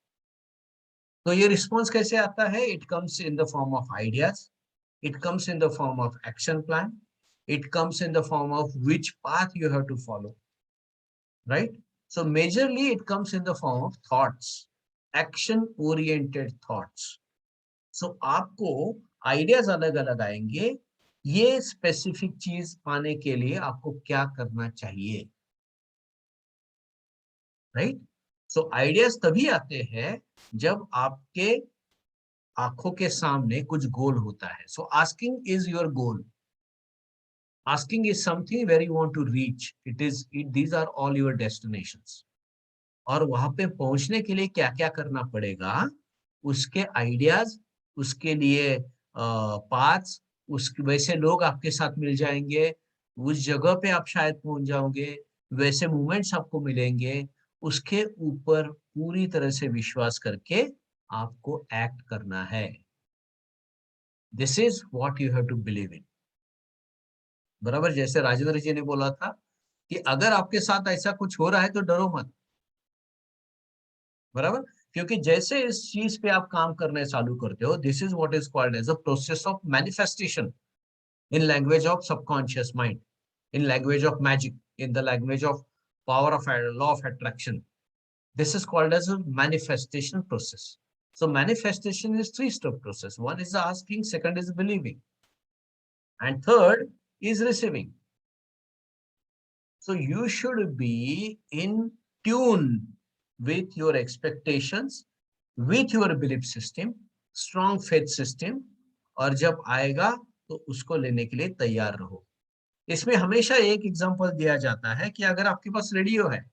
तो ये रिस्पॉन्स कैसे आता है? It comes in the form of ideas, it comes in the form of action plan, it comes in the form of which path you have to follow, right? So majorly it comes in the form of thoughts, action oriented thoughts. So आपको ideas अलग अलग आएंगे, ये specific चीज पाने के लिए आपको क्या करना चाहिए, राइट? सो आइडियाज तभी आते हैं जब आपके आंखों के सामने कुछ गोल होता है। So asking is your goal, asking is something where you want to reach, these are all your destinations. और वहां पे पहुंचने के लिए क्या क्या करना पड़ेगा, उसके आइडियाज, उसके लिए पाथ्स, उसके वैसे लोग आपके साथ मिल जाएंगे, उस जगह पे आप शायद पहुंच जाओगे, वैसे मूवमेंट्स आपको मिलेंगे, उसके ऊपर पूरी तरह से विश्वास करके आपको एक्ट करना है। This is what you have to believe in. बराबर, जैसे राजेंद्र जी ने बोला था कि अगर आपके साथ ऐसा कुछ हो रहा है तो डरो मत, बराबर, क्योंकि जैसे इस चीज पे आप काम करने चालू करते हो, this is what is called as a process of manifestation in language of subconscious mind, in language of magic, in the language of power of law of attraction. This is called as a manifestation process. So manifestation is three-step process. One is asking, second is believing, and third is receiving. So you should be in tune with your expectations, with your belief system, strong faith system, और जब आएगा तो उसको लेने के लिए तैयार रहो। इसमें हमेशा एक एग्जांपल दिया जाता है कि अगर आपके पास रेडियो है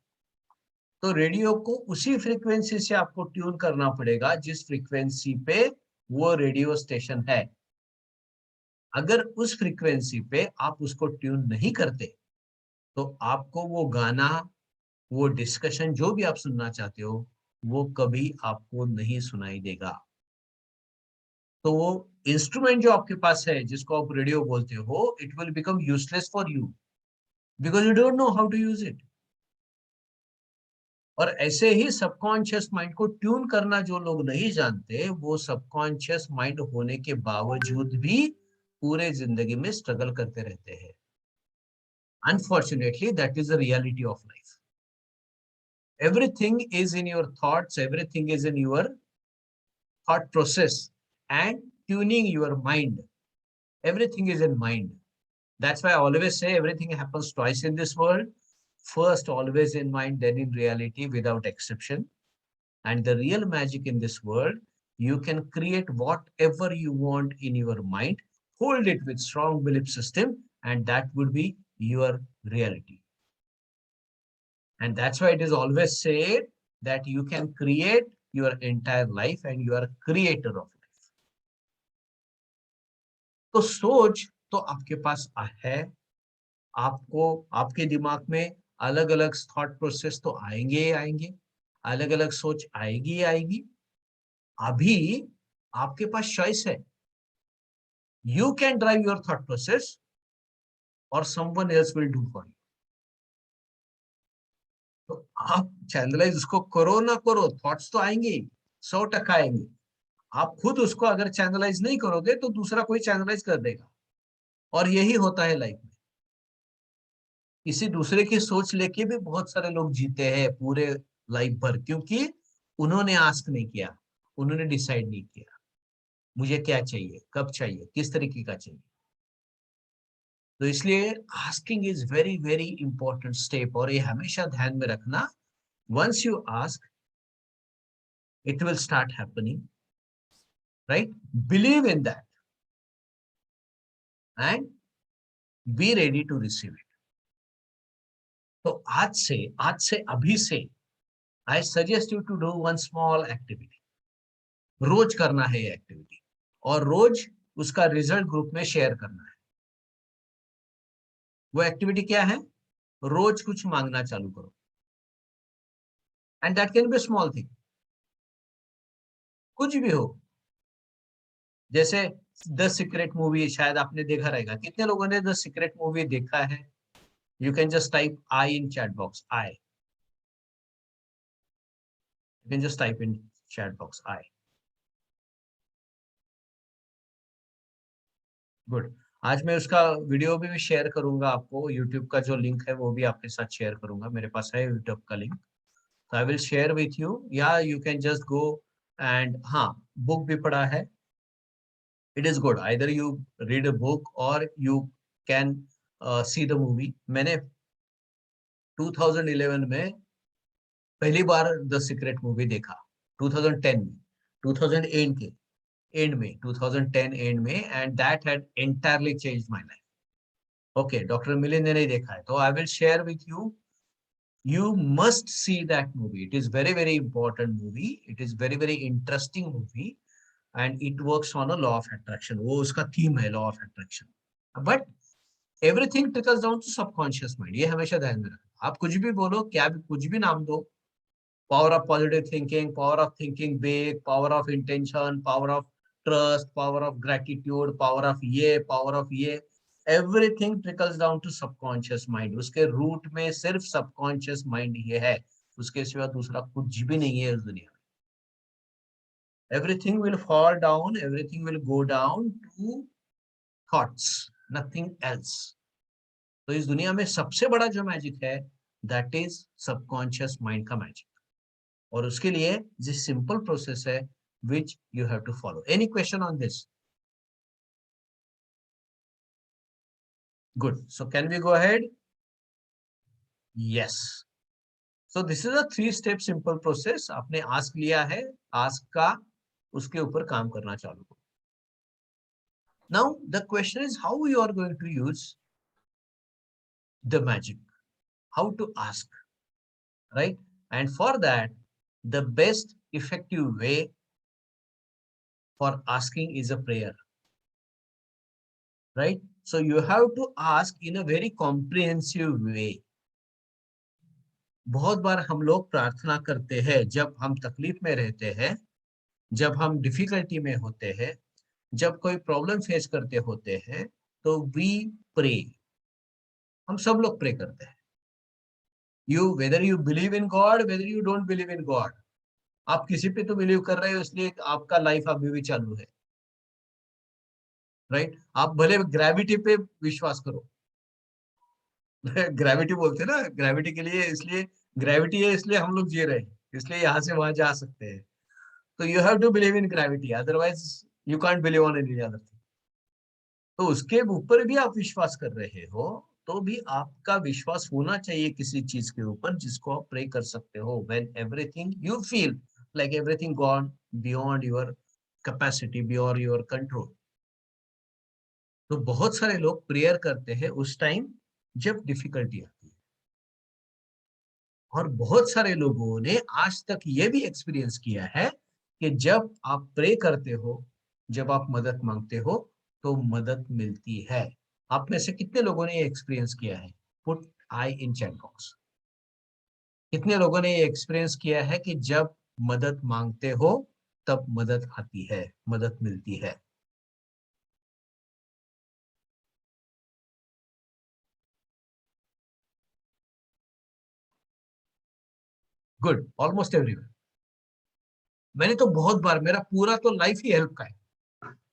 तो रेडियो को उसी फ्रीक्वेंसी से आपको ट्यून करना पड़ेगा जिस फ्रीक्वेंसी पे वो रेडियो स्टेशन है। अगर उस फ्रीक्वेंसी पे आप उसको ट्यून नहीं करते तो आपको वो गाना, वो डिस्कशन जो भी आप सुनना चाहते हो, वो कभी आपको नहीं सुनाई देगा। तो वो इंस्ट्रूमेंट जो आपके पास है, जिसको आप रेडियो बोलते हो, it will become useless for you because you don't know how to use it. और ऐसे ही सबकॉन्शियस माइंड को ट्यून करना जो लोग नहीं जानते, वो सबकॉन्शियस माइंड होने के बावजूद भी पूरे जिंदगी में स्ट्रगल करते रहते हैं। Unfortunately that is the reality of life. Everything is in your thoughts, everything is in your thought process and tuning your mind. Everything is in mind. That's why I always say everything happens twice in this world. First always in mind, then in reality, without exception. And the real magic in this world, you can create whatever you want in your mind, hold it with strong belief system, and that would be your reality. And that's why it is always said that you can create your entire life and you are a creator of life. तो सोच तो आपके पास है, आपको आपके दिमाग में अलग अलग थॉट प्रोसेस तो आएंगे ही आएंगे, अलग अलग सोच आएगी ही आएगी। अभी आपके पास चॉइस है, you can drive your thought process और someone else will do for you. तो आप चैनलाइज उसको करो ना करो, थॉट्स तो आएंगे, 100% आएंगे। आप खुद उसको अगर चैनलाइज नहीं करोगे तो दूसरा कोई चैनलाइज कर देगा। और यही होता है लाइफ में। किसी दूसरे की सोच लेके भी बहुत सारे लोग जीते हैं पूरे लाइफ भर, क्योंकि उन्होंने आस्क नहीं किया, उन्होंने डिसाइड नहीं किया मुझे क्या चाहिए, कब चाहिए, किस तरीके का चाहिए। तो इसलिए asking is very very important step, और ये हमेशा ध्यान में रखना। Once you ask, it will start happening, right? Believe in that and be ready to receive it. तो आज से अभी से I suggest you to do one small activity. रोज करना है ये एक्टिविटी और रोज उसका रिजल्ट ग्रुप में शेयर करना है. वो एक्टिविटी क्या है? रोज कुछ मांगना चालू करो. And that can be small thing, कुछ भी हो. जैसे द सीक्रेट मूवी शायद आपने देखा रहेगा. कितने लोगों ने द सीक्रेट मूवी देखा है? You can just type I in chat box. I, you can just type in chat box I. Good. आज मैं उसका वीडियो भी शेयर करूंगा आपको. यूट्यूब का जो लिंक है वो भी आपके साथ शेयर करूंगा. मेरे पास है यूट्यूब का लिंक, तो I will share with you. या you can just go and हाँ, बुक भी पढ़ा है. It is good. Either you read a book और you can see the movie. मैंने 2011 में पहली बार द सीक्रेट मूवी देखा. 2010 में, 2008 के एंड में, 2010 एंड में, and that had entirely changed my life. Okay, doctor Milind ने नहीं देखा है तो I will share with you. You must see that movie. It is very, very important movie. It is very, very interesting movie, and it works on a law of attraction. वो उसका theme है, law of attraction. But everything trickles down to subconscious mind. ये हमेशा ध्यान में रखना. आप कुछ भी बोलो, क्या भी कुछ भी नाम दो. Power of positive thinking, power of thinking big, power of intention, power of trust, power of gratitude, power of ये, power of ये. Everything trickles down to subconscious mind. उसके रूट में सिर्फ subconscious mind ही है. उसके सिवा दूसरा कुछ भी नहीं है इस दुनिया में. Everything will fall down, everything will go down to thoughts, nothing else. तो इस दुनिया में सबसे बड़ा जो मैजिक है, that is subconscious mind का मैजिक. और उसके लिए जो सिंपल प्रोसेस है which you have to follow. Any question on this? Good. So can we go ahead? Yes. So this is a 3-step simple process. आपने ask लिया है, ask का उसके ऊपर काम करना चालू करो. Now the question is how you are going to use the magic, how to ask, right? And for that, the best effective way for asking is a prayer, right? So you have to ask in a very comprehensive way. बहुत बार हम लोग प्रार्थना करते हैं जब हम तकलीफ में रहते हैं, जब हम डिफिकल्टी में होते हैं, जब कोई प्रॉब्लम फेस करते होते हैं, तो वी प्रे. हम सब लोग प्रे करते हैं. Whether you believe in God, whether you don't believe in God, आप किसी पे तो बिलीव कर रहे हो इसलिए आपका लाइफ अभी भी चालू है, राइट? आप भले ग्रेविटी पे विश्वास करो. ग्रेविटी बोलते हैं ना, ग्रेविटी के लिए, इसलिए ग्रेविटी है इसलिए हम लोग जी रहे हैं, इसलिए यहाँ से वहां जा सकते हैं. तो you have to believe in gravity, otherwise you can't believe on any other thing. तो उसके ऊपर भी आप विश्वास कर रहे हो तो भी आपका विश्वास होना चाहिए किसी चीज के ऊपर जिसको आप प्रे कर सकते हो. When everything you feel like everything gone beyond your capacity, beyond your control. तो बहुत सारे लोग प्रेयर करते हैं उस टाइम जब डिफिकल्टी आती है. और बहुत सारे लोगों ने आज तक ये भी एक्सपीरियंस किया है कि जब आप प्रे करते हो, जब आप मदद मांगते हो तो मदद मिलती है. आप में से कितने लोगों ने ये एक्सपीरियंस किया है? Put I in chat box. कितने लोगों ने ये एक्सपीरियंस किया है कि जब मदद मांगते हो तब मदद आती है, मदद मिलती है? गुड. Almost everyone. मैंने तो बहुत बार, मेरा पूरा तो लाइफ ही हेल्प का है.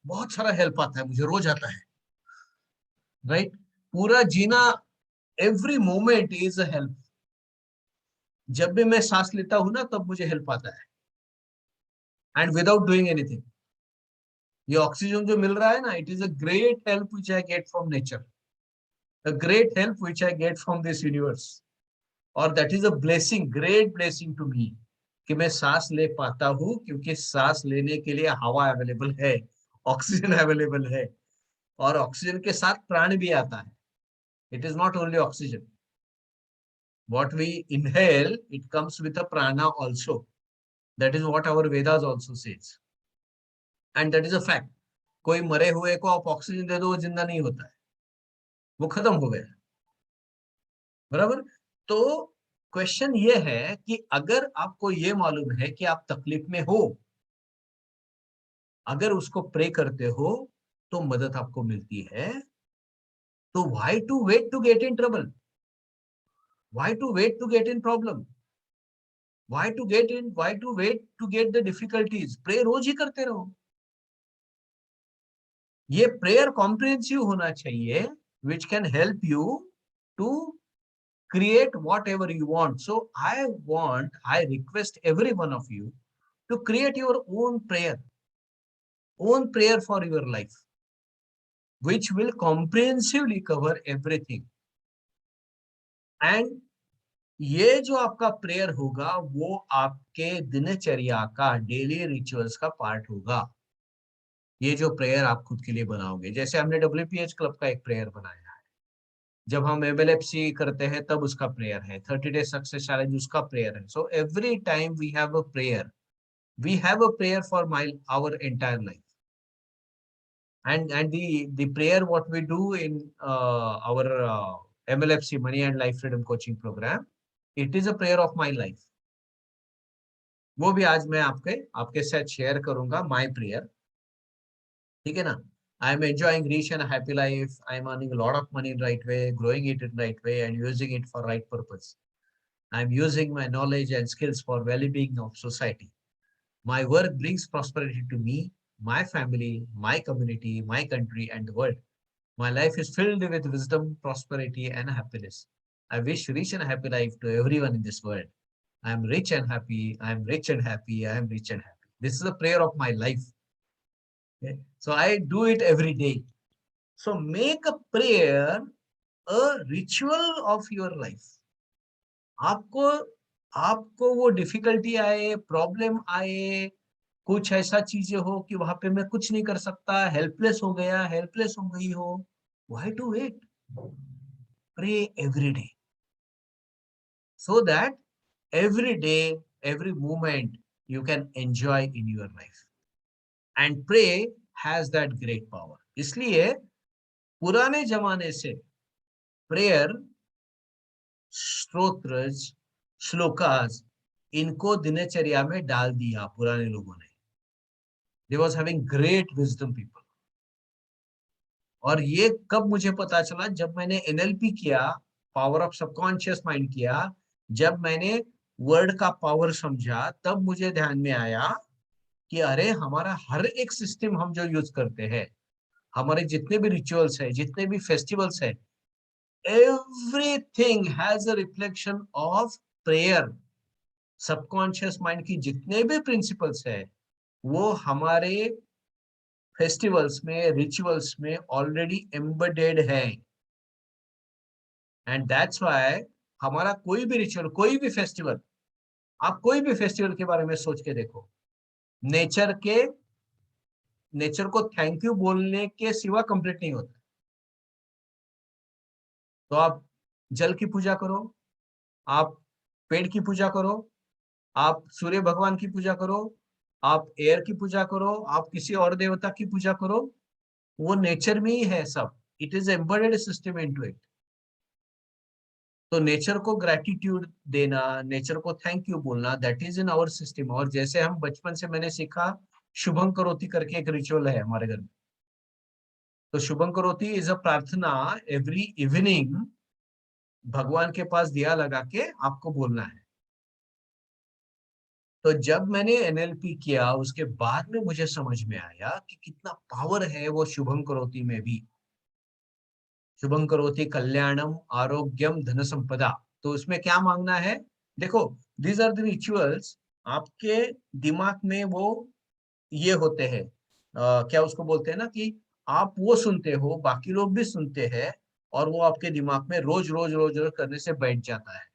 बहुत सारा हेल्प आता है मुझे, रोज आता है, राइट? पूरा जीना, every moment is a help. जब भी मैं सांस लेता हूं ना तब मुझे हेल्प आता है, एंड विदाउट डूइंग एनीथिंग. ये ऑक्सीजन जो मिल रहा है ना, it is a great help which I get from nature, a great help which I get from this universe. और that is a blessing, great blessing to me कि मैं सांस ले पाता हूं क्योंकि सांस लेने के लिए हवा अवेलेबल है, ऑक्सीजन अवेलेबल है, और ऑक्सीजन के साथ प्राण भी आता है. It is not only oxygen. What we inhale, it comes with a prana also. That is what our Vedas also says. And that is a fact. कोई मरे हुए को आप ऑक्सीजन दे दो, वो जिंदा नहीं होता है, वो खत्म हो गया. बराबर. तो क्वेश्चन ये है कि अगर आपको ये मालूम है कि आप तकलीफ में हो, अगर उसको प्रे करते हो तो मदद आपको मिलती है. तो why to wait to get in trouble? Why to wait to get in problem? Why to wait to get the difficulties? Pray रोज ही करते रहो. ये प्रेयर कॉम्प्रिहेंसिव होना चाहिए, which can help you to create whatever you want. So I request every one of you to create your own prayer for your life, which will comprehensively cover everything. And ये जो आपका prayer होगा वो आपके दिनचर्या का, daily rituals का part होगा. ये जो प्रेयर आप खुद के लिए बनाओगे, जैसे हमने WPH क्लब का एक प्रेयर बनाया है, जब हम MLFC करते हैं तब उसका प्रेयर है, 30 डेज सक्सेस चैलेंज उसका प्रेयर है. So every time we have a prayer for our entire life. And the prayer what we do in our MLFC Money and Life Freedom Coaching Program, it is a prayer of my life. वो भी आज मैं आपके साथ share करूंगा, my prayer. ठीक है ना. I am enjoying rich and happy life. I am earning a lot of money in right way, growing it in right way, and using it for right purpose. I am using my knowledge and skills for well-being of society. My work brings prosperity to me, my family, my community, my country, and the world. My life is filled with wisdom, prosperity, and happiness. I wish rich and happy life to everyone in this world. I am rich and happy. I am rich and happy. I am rich and happy. This is a prayer of my life. Okay? So I do it every day. So make a prayer a ritual of your life. आपको वो difficulty आए, problem आए, कुछ ऐसा चीजें हो कि वहां पे मैं कुछ नहीं कर सकता, हेल्पलेस हो गया, हेल्पलेस हो गई हो, why to wait? Pray every day, so that every day, every moment you can enjoy in your life. And pray has that great power. इसलिए पुराने जमाने से प्रेयर, स्तोत्रज, श्लोकास, इनको दिनचर्या में डाल दिया पुराने लोगों ने. They was having great wisdom people. और ये कब मुझे पता चला? जब मैंने NLP किया, पावर ऑफ सबकॉन्शियस माइंड किया, जब मैंने वर्ड का पावर समझा, तब मुझे ध्यान में आया कि अरे हमारा हर एक सिस्टम हम जो यूज करते हैं, हमारे जितने भी रिचुअल्स है, जितने भी फेस्टिवल्स है, everything has a reflection of prayer. Subconscious mind की जितने भी प्रिंसिपल्स है वो हमारे फेस्टिवल्स में, रिचुअल्स में ऑलरेडी एम्बेडेड है. एंड दैट्स व्हाई हमारा कोई भी रिचुअल, कोई भी फेस्टिवल, आप कोई भी फेस्टिवल के बारे में सोच के देखो, नेचर को थैंक यू बोलने के सिवा कंप्लीट नहीं होता. तो आप जल की पूजा करो, आप पेड़ की पूजा करो, आप सूर्य भगवान की पूजा करो, आप एयर की पूजा करो, आप किसी और देवता की पूजा करो, वो नेचर में ही है सब. It is embedded system into it. तो नेचर को ग्रेटिट्यूड देना, नेचर को थैंक यू बोलना, that is in our system. और जैसे हम बचपन से मैंने सीखा, शुभं करोति करके एक रिचुअल है हमारे घर में. तो शुभं करोति इज अ प्रार्थना. एवरी इवनिंग भगवान के पास दिया लगा के आपको बोलना है. तो जब मैंने NLP किया, उसके बाद में मुझे समझ में आया कि कितना पावर है वो शुभं करोति में भी. शुभं करोति कल्याणम आरोग्यम धन संपदा. तो उसमें क्या मांगना है? देखो, दीज आर द रिचुअल्स. आपके दिमाग में वो ये होते हैं, क्या उसको बोलते हैं ना, कि आप वो सुनते हो, बाकी लोग भी सुनते हैं, और वो आपके दिमाग में रोज रोज रोज रोज करने से बैठ जाता है.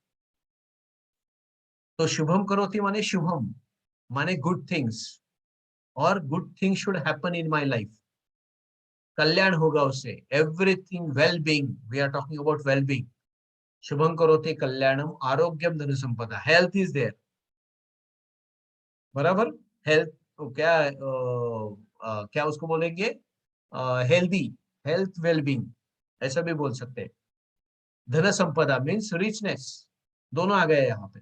तो शुभम करोति माने शुभम माने गुड थिंग्स, और good things should happen in my life, कल्याण होगा उससे, everything well being, we are talking about well being. शुभम करोति कल्याणम आरोग्यम धन संपदा, हेल्थ इज देयर, बराबर। हेल्थ तो क्या क्या उसको बोलेंगे, हेल्दी, हेल्थ वेलबींग ऐसा भी बोल सकते हैं। धन संपदा मीन्स रिचनेस, दोनों आ गए यहाँ पे।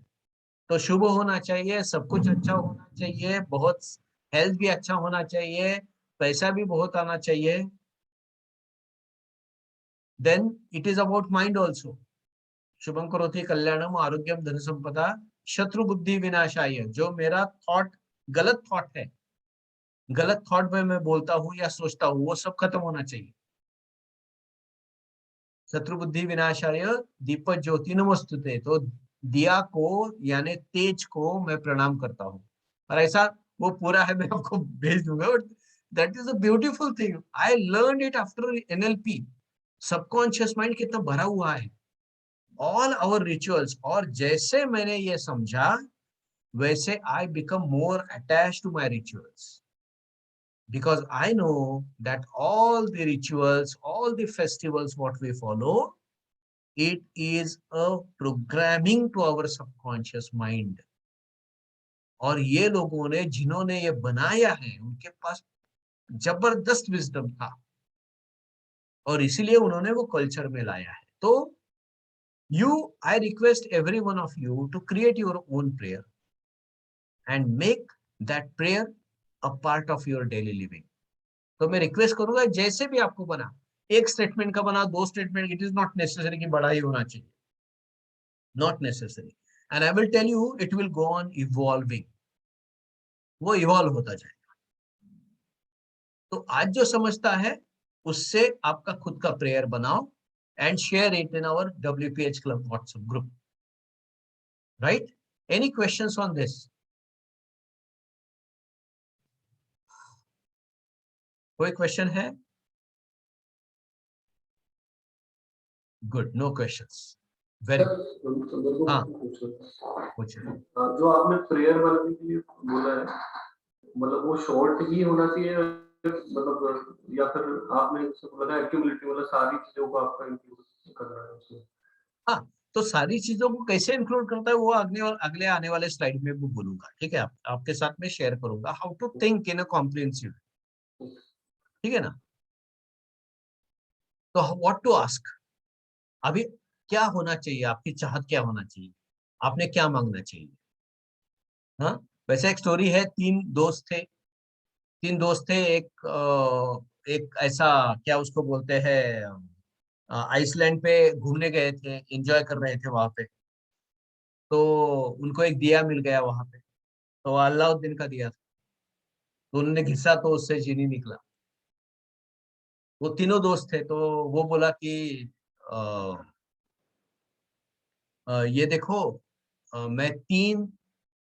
तो शुभ होना चाहिए, सब कुछ अच्छा होना चाहिए, बहुत हेल्थ भी अच्छा होना चाहिए, पैसा भी बहुत आना चाहिए। Then it is about mind also. शुभम करोति कल्याणम आरोग्यम धन संपदा शत्रु बुद्धि विनाशाय, जो मेरा थॉट गलत थॉट है, गलत थॉट में मैं बोलता हूँ या सोचता हूँ, वो सब खत्म होना चाहिए। शत्रु बुद्धि विनाशाय दीप ज्योति नमस्तुते, तो दिया को यानी तेज को मैं प्रणाम करता हूँ। और ऐसा वो पूरा है, मैं आपको भेज दूंगा, but that is a beautiful thing, I learn it after NLP. Subconscious mind कितना भरा हुआ है, ऑल आवर रिचुअल्स। और जैसे मैंने ये समझा वैसे I become more attach to my rituals, because I know that all the rituals, all the festivals what we follow, it is a programming to our subconscious mind. और ये लोगों ने जिन्होंने ये बनाया है उनके पास जबरदस्त विजडम था, और इसीलिए उन्होंने वो कल्चर में लाया है। तो I request every one of you to create your own prayer and make that prayer a part of your daily living. तो मैं रिक्वेस्ट करूंगा जैसे भी आपको बना, एक स्टेटमेंट का बना, 2 statement, it is not necessary कि बड़ा ही होना चाहिए, not necessary. And I will tell you it will go on evolving, वो इवॉल्व होता जाएगा। तो आज जो समझता है उससे आपका खुद का प्रेयर बनाओ and share it in our WPH club WhatsApp group, right? Any questions on this? कोई क्वेश्चन है? Good, no questions, very good. हाँ पूछिए। जो आपने प्रेयर वाला भी बोला है, मतलब वो शॉर्ट ही होना चाहिए, मतलब या फिर आपने बोला एक्टिविटी, मतलब सारी चीजों को आपका इंक्लूड करना है उसमें? हाँ, तो सारी चीजों को कैसे इंक्लूड करता है वो अगले आने वाले स्लाइड में भी बोलूंगा, ठीक है? आपके साथ में शेयर करूंगा how to think in a comprehensive, ठीक है ना? तो व्हाट टू आस्क, अभी क्या होना चाहिए, आपकी चाहत क्या होना चाहिए, आपने क्या मांगना चाहिए? हाँ, वैसे एक स्टोरी है, 3 दोस्त थे, एक ऐसा क्या उसको बोलते हैं, आइसलैंड पे घूमने गए थे, एंजॉय कर रहे थे वहां पे। तो उनको एक दिया मिल गया वहां पे, तो अलाउद्दीन का दिया था, तो उन्होंने घिसा तो उससे जीनी निकला। वो तीनों दोस्त थे, तो वो बोला कि ये देखो, मैं 3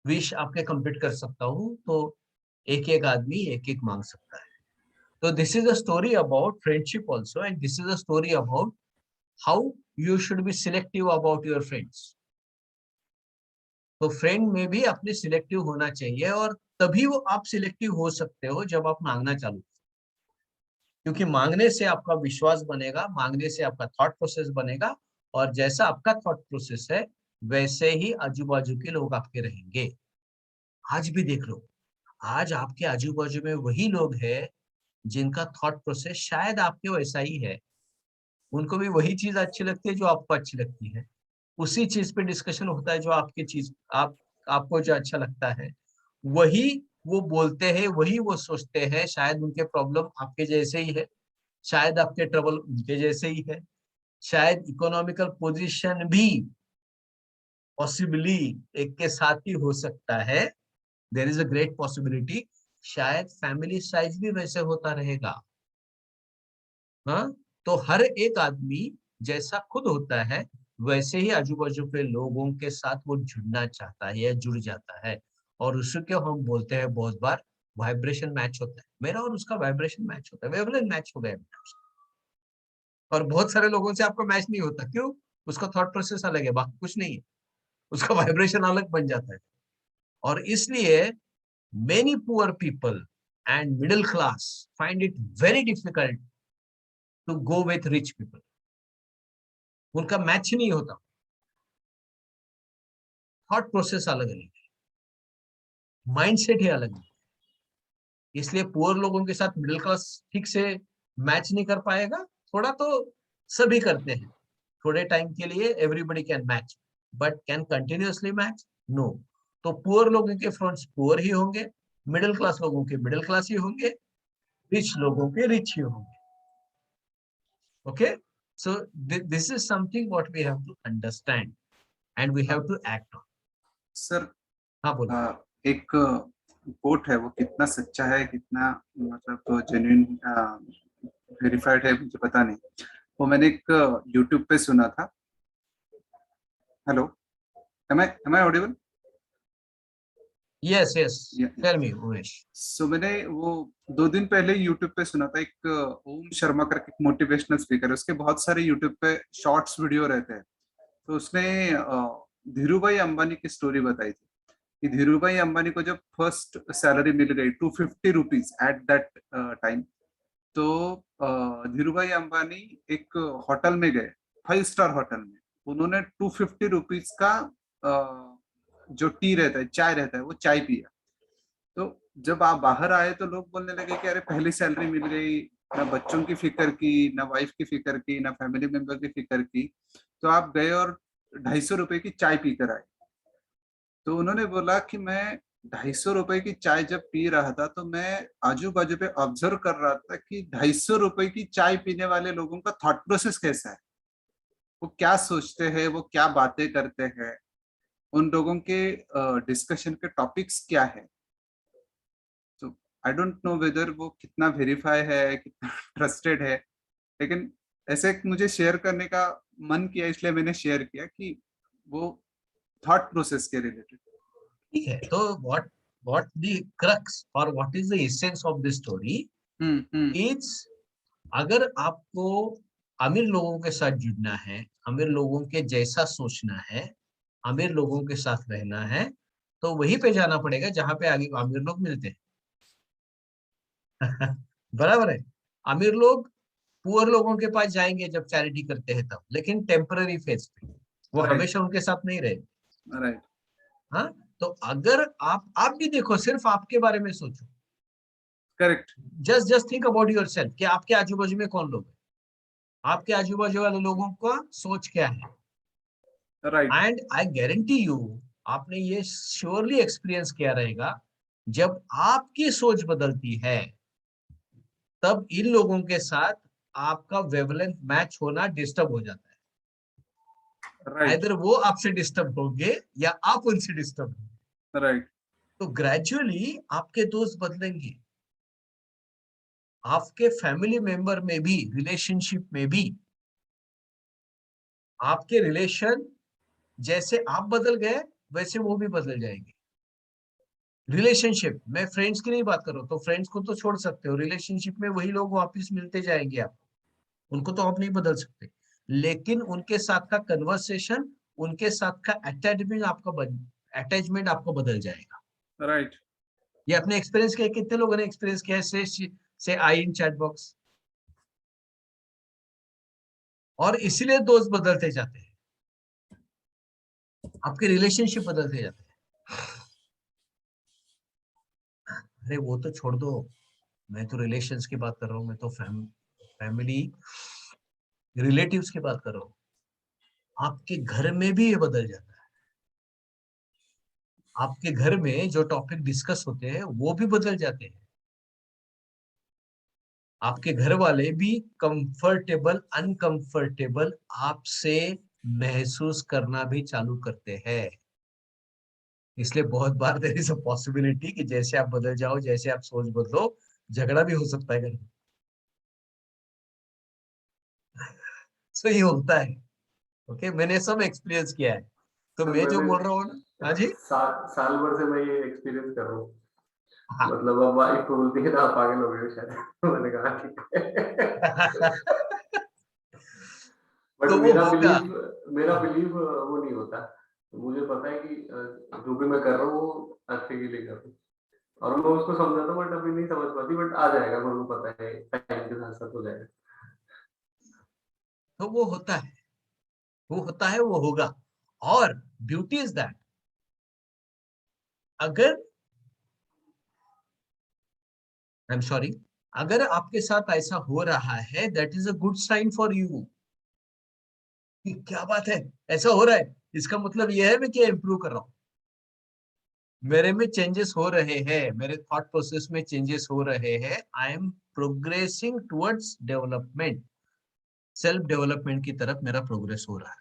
विश आपके कंप्लीट कर सकता हूँ, तो एक एक आदमी एक एक मांग सकता है। तो this is a story about friendship also, and this is a story about how you should be selective about your friends. तो फ्रेंड में भी अपने सिलेक्टिव होना चाहिए, और तभी वो आप सिलेक्टिव हो सकते हो जब आप मांगना चालू, क्योंकि मांगने से आपका विश्वास बनेगा, मांगने से आपका थॉट प्रोसेस बनेगा, और जैसा आपका थॉट प्रोसेस है वैसे ही आजू बाजू के लोग आपके रहेंगे। आज भी देख लो, आज आपके आजू बाजू में वही लोग हैं जिनका थॉट प्रोसेस शायद आपके वैसा ही है, उनको भी वही चीज अच्छी लगती है जो आपको अच्छी लगती है, उसी चीज पे डिस्कशन होता है जो आपकी चीज आपको जो अच्छा लगता है वही वो बोलते हैं, वही वो सोचते हैं। शायद उनके प्रॉब्लम आपके जैसे ही है, शायद आपके ट्रबल उनके जैसे ही है, शायद इकोनॉमिकल पोजीशन भी पॉसिबली एक के साथ ही हो सकता है, there is a great possibility, शायद फैमिली साइज भी वैसे होता रहेगा। हाँ, तो हर एक आदमी जैसा खुद होता है वैसे ही आजू बाजू के लोगों के साथ वो जुड़ना चाहता है या जुड़ जाता है, और उसको हम बोलते हैं बहुत बार वाइब्रेशन मैच होता है। मेरा और उसका वाइब्रेशन मैच होता है, वेवलेंथ मैच हो गया। और बहुत सारे लोगों से आपका मैच नहीं होता, क्यों? उसका थॉट प्रोसेस अलग है, बाकी कुछ नहीं है। उसका वाइब्रेशन अलग बन जाता है। और इसलिए many poor people and middle class find it very difficult to go with rich people. उनका मैच नहीं होता, थॉट प्रोसेस अलग अलग है, माइंडसेट ही अलग है। इसलिए पुअर लोगों के साथ मिडिल क्लास ठीक से मैच नहीं कर पाएगा। थोड़ा तो सभी करते हैं, थोड़े टाइम के लिए everybody can match, but can continuously match? No. तो पुअर लोगों के फ्रंट्स पुअर ही होंगे, मिडिल क्लास लोगों के मिडिल क्लास ही होंगे, रिच लोगों के रिच ही होंगे। Okay, so this is something what we have to understand and we have to act on. Sir हाँ बोलो। एक कोट है, वो कितना सच्चा है, कितना मतलब जेन्युइन वेरीफाइड है मुझे पता नहीं। वो मैंने एक यूट्यूब पे सुना था। Hello, am I audible? Yes yes, Yeah. Tell me Umesh. So मैंने वो 2 दिन पहले यूट्यूब पे सुना था। एक ओम शर्मा करके एक मोटिवेशनल स्पीकर है, उसके बहुत सारे यूट्यूब पे शॉर्ट्स वीडियो रहते हैं। तो उसने धीरूभाई अंबानी की स्टोरी बताई थी कि धीरूभाई अंबानी को जब फर्स्ट सैलरी मिल गई 250 रुपीज एट दैट टाइम, तो धीरूभाई अंबानी एक होटल में गए, 5 स्टार होटल में। उन्होंने 250 रुपीज का जो टी रहता है, चाय रहता है, वो चाय पिया। तो जब आप बाहर आए तो लोग बोलने लगे कि अरे पहली सैलरी मिल गई, ना बच्चों की फिक्र की, ना वाइफ की फिक्र की, ना फैमिली मेंबर की फिक्र की। तो आप गए और 250 रुपए की चाय पीकर आए। तो उन्होंने बोला कि मैं 250 रुपए की चाय जब पी रहा था तो मैं आजू बाजू पे ऑब्जर्व कर रहा था कि 250 रुपए की चाय पीने वाले लोगों का थॉट प्रोसेस कैसा है, वो क्या सोचते हैं, वो क्या बातें करते हैं, उन लोगों के डिस्कशन के टॉपिक्स क्या है। तो आई डोंट नो वेदर वो कितना वेरीफाई है, कितना ट्रस्टेड है, लेकिन ऐसे एक मुझे शेयर करने का मन किया, इसलिए मैंने शेयर किया कि वो थॉट प्रोसेस के रिलेटेड। ठीक है, तो what the crux or what is the essence of this story is, अगर आपको अमीर लोगों के साथ जुड़ना है, अमीर लोगों के जैसा सोचना है, अमीर लोगों के साथ रहना है, तो वहीं पे जाना पड़ेगा जहां पे आगे अमीर लोग मिलते हैं। बराबर है। अमीर लोग पुअर लोगों के पास जाएंगे जब चैरिटी करते हैं तब, लेकिन टेम्पररी फेज पे, वो Right. हमेशा उनके साथ नहीं रहे। राइट। हाँ, तो अगर आप भी देखो, सिर्फ आपके बारे में सोचो, correct. Just think about yourself कि आपके आजू बाजू में कौन लोग हैं, आपके आजू बाजू वाले लोगों का सोच क्या है। Right. And I guarantee you, आपने ये श्योरली एक्सपीरियंस किया रहेगा, जब आपकी सोच बदलती है तब इन लोगों के साथ आपका वेवलेंथ मैच होना डिस्टर्ब हो जाता है। राइट। इधर वो आपसे डिस्टर्ब होंगे या आप उनसे डिस्टर्ब होंगे। राइट। तो ग्रेजुअली आपके दोस्त बदलेंगे, आपके फैमिली मेंबर में भी, रिलेशनशिप में भी आपके रिलेशन, जैसे आप बदल गए वैसे वो भी बदल जाएंगे। रिलेशनशिप, मैं फ्रेंड्स की नहीं बात कर रहा हूं, तो फ्रेंड्स को तो छोड़ सकते हो, रिलेशनशिप में वही लोग वापस मिलते जाएंगे आप, उनको तो आप नहीं बदल सकते, लेकिन उनके साथ का कन्वर्सेशन, उनके साथ का अटैचमेंट आपको बदल जाएगा। राइट। ये अपने एक्सपीरियंस किया, कितने लोगों ने एक्सपीरियंस किया है, से आई इन चैट बॉक्स। और इसीलिए दोस्त बदलते जाते हैं, आपके रिलेशनशिप बदलते जाते हैं। अरे वो तो छोड़ दो, मैं तो रिलेशंस की बात कर रहा हूँ, मैं तो फैमिली रिलेटिव्स की बात कर रहा हूँ। आपके घर में भी ये बदल जाता है, आपके घर में जो टॉपिक डिस्कस होते हैं वो भी बदल जाते हैं। आपके घर वाले भी कंफर्टेबल अनकंफर्टेबल आपसे महसूस करना भी चालू करते हैं। इसलिए बहुत बार देयर इज अ पॉसिबिलिटी कि जैसे आप बदल जाओ, जैसे आप सोच बदलो, झगड़ा भी हो सकता है घर में। सो ये होता है। ओके, मैंने सब एक्सपीरियंस किया है, तो सर मैं जो मैंने बोल रहा हूँ ना, हाँ जी, साल भर से मैं ये एक्सपीरियंस कर रहा हूँ। हाँ। मतलब अब वाइफ बोलती है ना आप पागल हो गए हो शायद। मैंने कहा ठीक है। बट तो वो होगा। मेरा बिलीव वो नहीं होता। तो मुझे पता है कि जो भी मैं कर रहा हूँ वो अच्छे के लिए कर रहा हूँ, और मैं उसको समझाता हूँ, बट अभी नहीं समझ पाती, बट आ जाएगा, मेरे को पता है टाइम के साथ साथ हो जाएगा। तो वो होता है, वो होता है, वो होगा। और ब्यूटी इज दैट अगर, आई एम सॉरी, अगर आपके साथ ऐसा हो रहा है, that is a good sign for you. क्या बात है, ऐसा हो रहा है, इसका मतलब यह है मैं क्या इंप्रूव कर रहा हूँ, मेरे में चेंजेस हो रहे हैं, मेरे थॉट प्रोसेस में चेंजेस हो रहे हैं, I am progressing towards development, self development की तरफ मेरा प्रोग्रेस हो रहा है,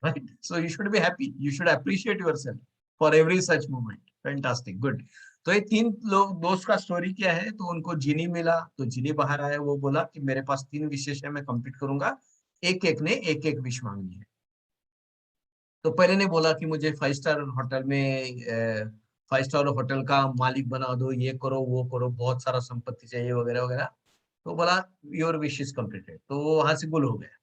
right? So you should be happy, you should appreciate yourself for every such moment. Fantastic, good. तो ये 3 लोग दोस्त का स्टोरी क्या है, तो उनको जीनी मिला, तो जीनी बाहर आया, वो बोला कि मेरे पास 3 विशेष है, मैं कंप्लीट करूंगा। एक एक ने एक एक विश मांगी है। तो पहले ने बोला कि मुझे 5 स्टार होटल में 5 स्टार होटल का मालिक बना दो, ये करो वो करो, बहुत सारा संपत्ति चाहिए वगैरह वगैरह। तो बोला योर विश इज कंप्लीटेड, तो वो वहां से गुल हो गया।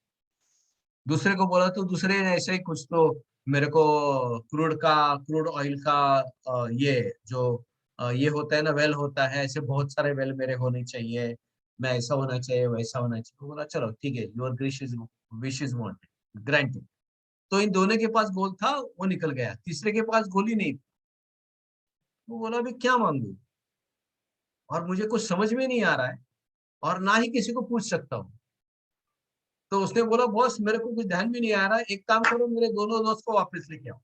दूसरे को बोला तो दूसरे ने ऐसे ही कुछ, तो मेरे को क्रूड ऑयल का ये जो ये होता है ना, वेल होता है, ऐसे बहुत सारे वेल मेरे होने चाहिए, मैं ऐसा होना चाहिए वैसा होना चाहिए। तो बोला चलो ठीक है, your wish is wanted, granted. तो इन दोनों के पास गोल था, वो निकल गया, तीसरे के पास गोल ही नहीं। वो बोला भी क्या मांगू, और मुझे कुछ समझ में नहीं आ रहा है, और ना ही किसी को पूछ सकता हूँ। तो उसने बोला बॉस मेरे को कुछ ध्यान में नहीं आ रहा है, एक काम करो, मेरे दोनों दोस्त को वापस लेके आओ।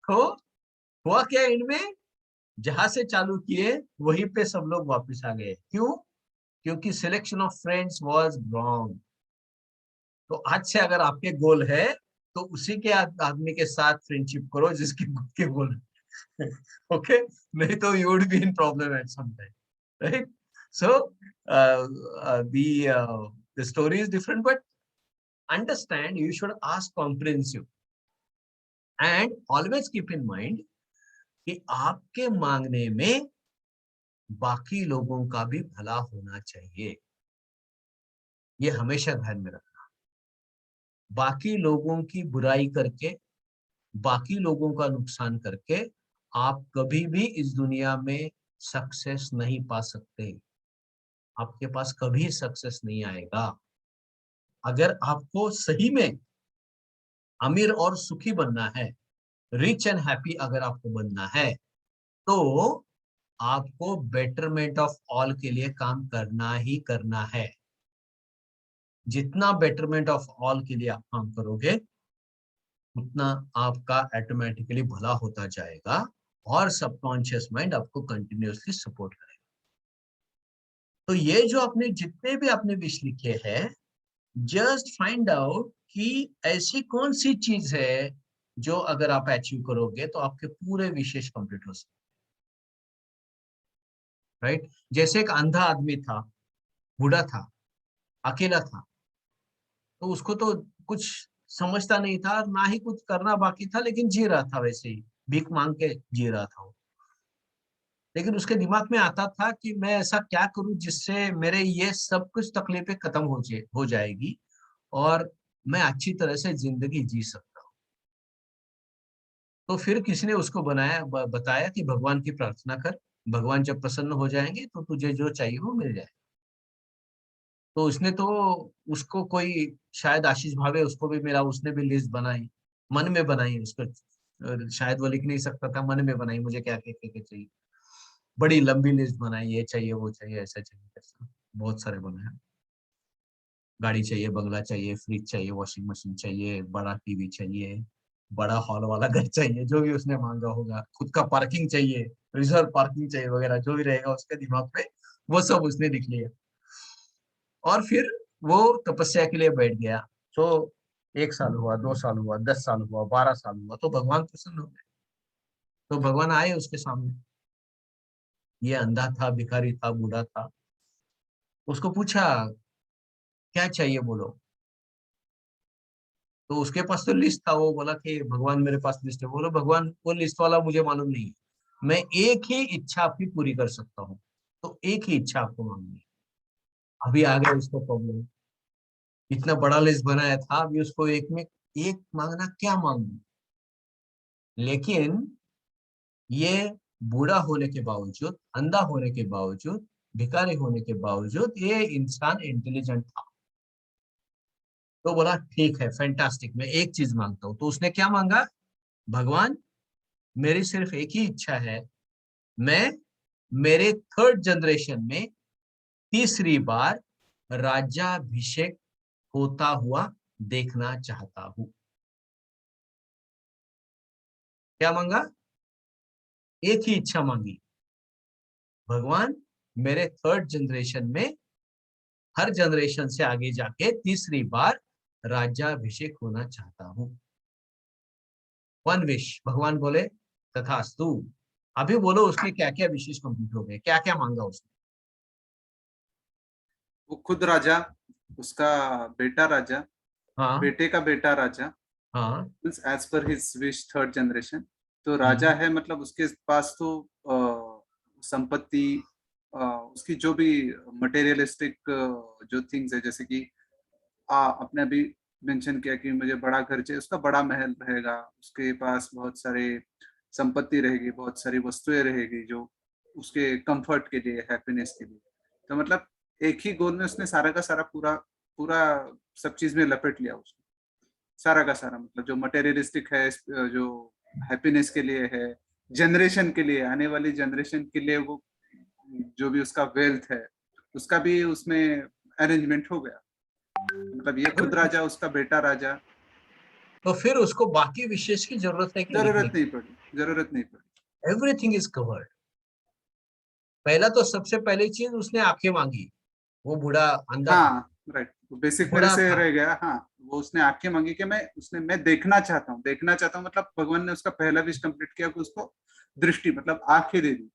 तो हुआ क्या इनमें, जहां से चालू किए वहीं पे सब लोग वापस आ गए। क्यों? क्योंकि selection of friends was wrong. तो आज से अगर आपके गोल है, तो उसी के आदमी के साथ फ्रेंडशिप करो जिसके खुद के गोल है। ओके, नहीं तो you would be in problem at some time, right? So the story is different, but understand you should ask comprehensive and always keep in mind कि आपके मांगने में बाकी लोगों का भी भला होना चाहिए। ये हमेशा ध्यान में रखना। बाकी लोगों की बुराई करके, बाकी लोगों का नुकसान करके आप कभी भी इस दुनिया में सक्सेस नहीं पा सकते। आपके पास कभी सक्सेस नहीं आएगा। अगर आपको सही में अमीर और सुखी बनना है, रिच एंड हैप्पी अगर आपको बनना है, तो आपको बेटरमेंट ऑफ ऑल के लिए काम करना ही करना है। जितना बेटरमेंट ऑफ ऑल के लिए आप काम करोगे, उतना आपका ऑटोमेटिकली भला होता जाएगा, और सबकॉन्शियस माइंड आपको कंटिन्यूअसली सपोर्ट करेगा। तो ये जो आपने जितने भी आपने विश लिखे हैं, जस्ट फाइंड आउट कि ऐसी कौन सी चीज है जो अगर आप अचीव करोगे तो आपके पूरे विशेष कंप्लीट हो सकते, राइट? जैसे एक अंधा आदमी था, बूढ़ा था, अकेला था, तो उसको तो कुछ समझता नहीं था, ना ही कुछ करना बाकी था, लेकिन जी रहा था वैसे ही, भीख मांग के जी रहा था वो। लेकिन उसके दिमाग में आता था कि मैं ऐसा क्या करूं जिससे मेरे ये सब कुछ तकलीफें खत्म हो जाएगी, और मैं अच्छी तरह से जिंदगी जी सकता हूँ। तो फिर किसी ने उसको बताया कि भगवान की प्रार्थना कर, भगवान जब प्रसन्न हो जाएंगे तो तुझे जो चाहिए वो मिल जाए। तो उसने तो, उसको कोई शायद आशीष भावे उसको भी मिला, उसने भी लिस्ट बनाई, मन में बनाई उसको, शायद वो लिख नहीं सकता था, मन में बनाई मुझे क्या क्या चाहिए, बड़ी लंबी लिस्ट बनाई, ये चाहिए वो चाहिए ऐसा चाहिए ऐसा, बहुत सारे बनाया। गाड़ी चाहिए, बंगला चाहिए, फ्रिज चाहिए, वॉशिंग मशीन चाहिए, बड़ा टीवी चाहिए, बड़ा हॉल वाला घर चाहिए, जो भी उसने मांगा होगा, खुद का पार्किंग चाहिए, रिजर्व पार्किंग चाहिए वगैरह, जो भी रहेगा उसके दिमाग में, वो सब उसने लिख लिया। और फिर वो तपस्या के लिए बैठ गया। तो 1 साल हुआ, 2 साल हुआ, 10 साल हुआ, 12 साल हुआ, तो भगवान प्रसन्न हो गए। तो भगवान आए उसके सामने, ये अंधा था, भिखारी था, बूढ़ा था। उसको पूछा क्या चाहिए बोलो। तो उसके पास तो लिस्ट था, वो बोला कि भगवान मेरे पास लिस्ट है। बोलो भगवान वो लिस्ट वाला मुझे मालूम नहीं है, मैं एक ही इच्छा आपकी पूरी कर सकता हूँ, तो एक ही इच्छा आपको मांगनी है। अभी आ गया उसको प्रॉब्लम, इतना बड़ा लिस्ट बनाया था, अभी उसको एक में एक मांगना, क्या मांगू? लेकिन ये बूढ़ा होने के बावजूद, अंधा होने के बावजूद, भिखारी होने के बावजूद ये इंसान इंटेलिजेंट था। तो बोला ठीक है, फैंटास्टिक, मैं एक चीज मांगता हूं। तो उसने क्या मांगा? भगवान, मेरी सिर्फ एक ही इच्छा है, मैं मेरे थर्ड जनरेशन में तीसरी बार राज्याभिषेक होता हुआ देखना चाहता हूं। क्या मांगा? एक ही इच्छा मांगी, भगवान मेरे थर्ड जनरेशन में, हर जनरेशन से आगे जाके तीसरी बार राज्याभिषेक होना चाहता हूं। One wish. भगवान बोले तथास्तु। अभी बोलो उसने क्या क्या विशेष कंप्लीट हो गए, क्या क्या मांगा उसने? वो खुद राजा, उसका बेटा राजा, हाँ बेटे का बेटा राजा, हाँ। As per his wish third generation. तो राजा है, मतलब उसके पास तो संपत्ति, उसकी जो भी मटेरियलिस्टिक जो थिंग्स है, जैसे कि आपने अभी मेंशन किया कि मुझे बड़ा घर चाहिए, उसका बड़ा महल रहेगा, उसके पास बहुत सारे संपत्ति रहेगी, बहुत सारी वस्तुएं रहेगी जो उसके कंफर्ट के लिए, हैप्पीनेस के लिए। तो मतलब एक ही गोल में उसने सारा का सारा पूरा पूरा सब चीज में लपेट लिया उसने, सारा का सारा, मतलब जो मटेरियलिस्टिक है, जो हैप्पीनेस के लिए है, जनरेशन के लिए, आने वाली जनरेशन के लिए, वो जो भी उसका वेल्थ है उसका भी उसमें अरेंजमेंट हो गया। मतलब ये खुद राजा, उसका बेटा राजा। तो फिर उसको बाकी विशेष की जरूरत है क्या लिखने जरूरत की? नहीं पड़ी, जरूरत नहीं पड़ी। Everything is covered. पहला तो सबसे पहली चीज उसने आंखें मांगी, वो बूढ़ा अंधा था, हाँ राइट, बेसिक मेरे बूढ़ा से था। रह गया। हाँ, वो उसने आंखें मांगी कि मैं देखना चाहता हूँ, देखना चाहता हूँ, मतलब भगवान ने उसका पहला विश कंप्लीट किया कि उसको दृष्टि, मतलब आंखें दे दी।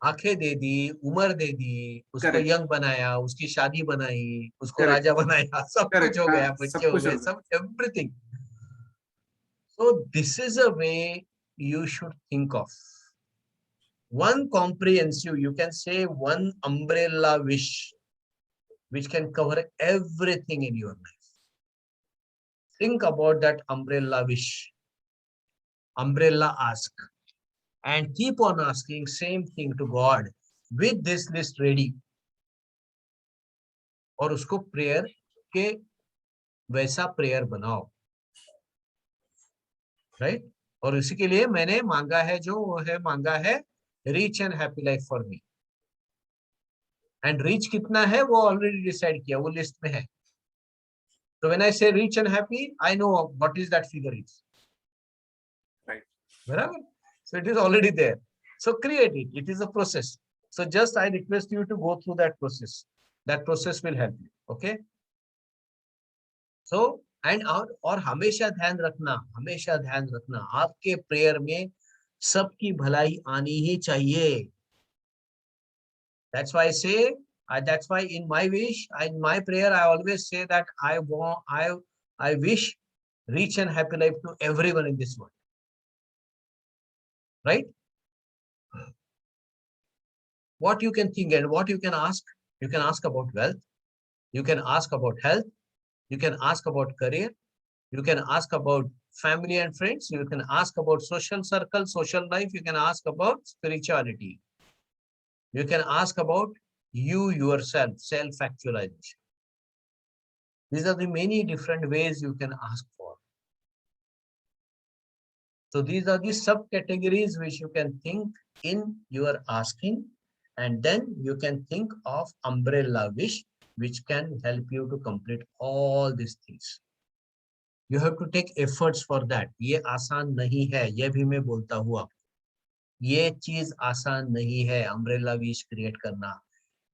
आंखें दे दी, उम्र दे दी, उसको करेक्ट, यंग बनाया, उसकी शादी बनाई, उसको करेक्ट, राजा बनाया, सब कुछ करेक्ट। हो हाँ, गया, बच्चे सब हो कुछ गए, हो गया। सब everything. So this is a way you should think of one comprehensive, you can say one umbrella wish which can cover everything in your life. Think about that umbrella wish, umbrella ask, and keep on asking same thing to God with this list ready. और उसको prayer के वैसा prayer बनाओ, right? और इसी के लिए मैंने मांगा है, जो वो है, मांगा है rich and happy life for me. And rich कितना है वो ऑलरेडी डिसाइड किया, वो लिस्ट में है। So when I say rich and happy, I know what is that figure is. Right. Wherever. So it is already there. So create it. It is a process. So just I request you to go through that process. That process will help you. Okay. So and और हमेशा ध्यान रखना आपके prayer में सबकी भलाई आनी ही चाहिए. That's why I say, that's why in my wish, in my prayer, I always say that I wish rich and happy life to everyone in this world. Right? What you can think and what you can ask about wealth, you can ask about health, you can ask about career, you can ask about family and friends, you can ask about social circle, social life, you can ask about spirituality. You can ask about you yourself, self-actualization. These are the many different ways you can ask for. So these are the subcategories which you can think in your asking, and then you can think of umbrella wish, which can help you to complete all these things. You have to take efforts for that. ये आसान नहीं है, ये भी मैं बोलता हूँ आपको. ये चीज आसान नहीं है, umbrella wish create करना.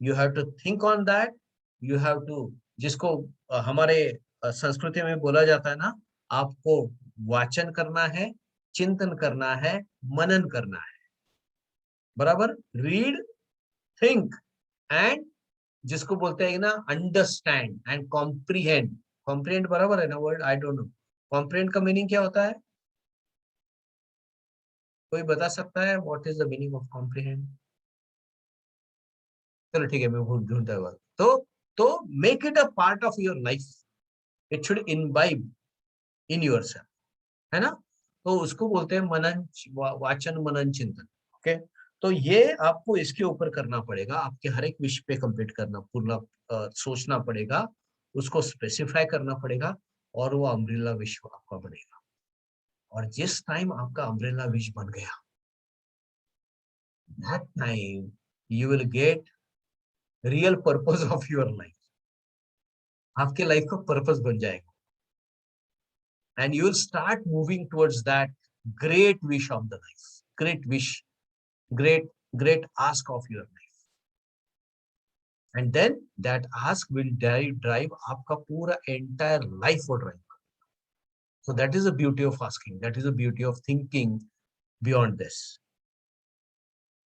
You have to think on that. You have to, जिसको हमारे संस्कृति में बोला जाता है ना, आपको वाचन करना है, चिंतन करना है, मनन करना है. बराबर? रीड, थिंक एंड जिसको बोलते हैं ना अंडरस्टैंड एंड कॉम्प्रीहेंड. कॉम्प्रीहेंड बराबर है ना word? I don't know. Comprehend का मीनिंग क्या होता है? कोई बता सकता है? What is the meaning of comprehend? चलो ठीक है, मैं ढूंढता हुआ. तो make it a part of your life. It should imbibe in yourself, है ना। तो उसको बोलते हैं मनन, वाचन मनन चिंतन। ओके, तो ये आपको इसके ऊपर करना पड़ेगा, आपके हर एक विषय पे कंप्लीट करना, पूरा सोचना पड़ेगा, उसको स्पेसिफाई करना पड़ेगा, और वो अम्ब्रेला विश्व आपका बनेगा। और जिस टाइम आपका अम्ब्रेला विश बन गया, that time you will get real purpose of your life. आपके लाइफ का पर्पस बन जाएगा, and you will start moving towards that great wish of the life, great wish, great ask of your life, and then that ask will drive आपका पूरा entire life को drive. So that is the beauty of asking, that is the beauty of thinking beyond this,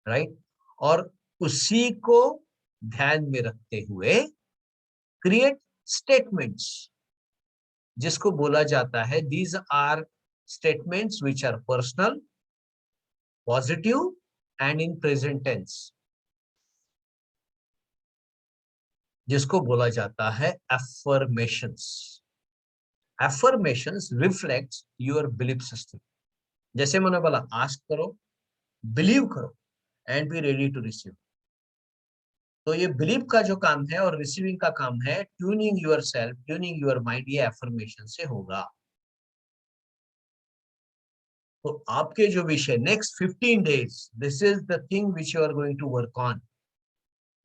right? और उसी को ध्यान में रखते हुए create statements, जिसको बोला जाता है these are statements which are personal, positive and in present tense, जिसको बोला जाता है affirmations. Affirmations reflects your belief system. जैसे मैंने बोला, ask करो, believe करो and be ready to receive. तो ये बिलीव का जो काम है और रिसीविंग का काम है, tuning yourself, tuning your mind, ये एफर्मेशन से होगा। तो आपके जो विषय next 15 days, this is the thing which you are going to work on,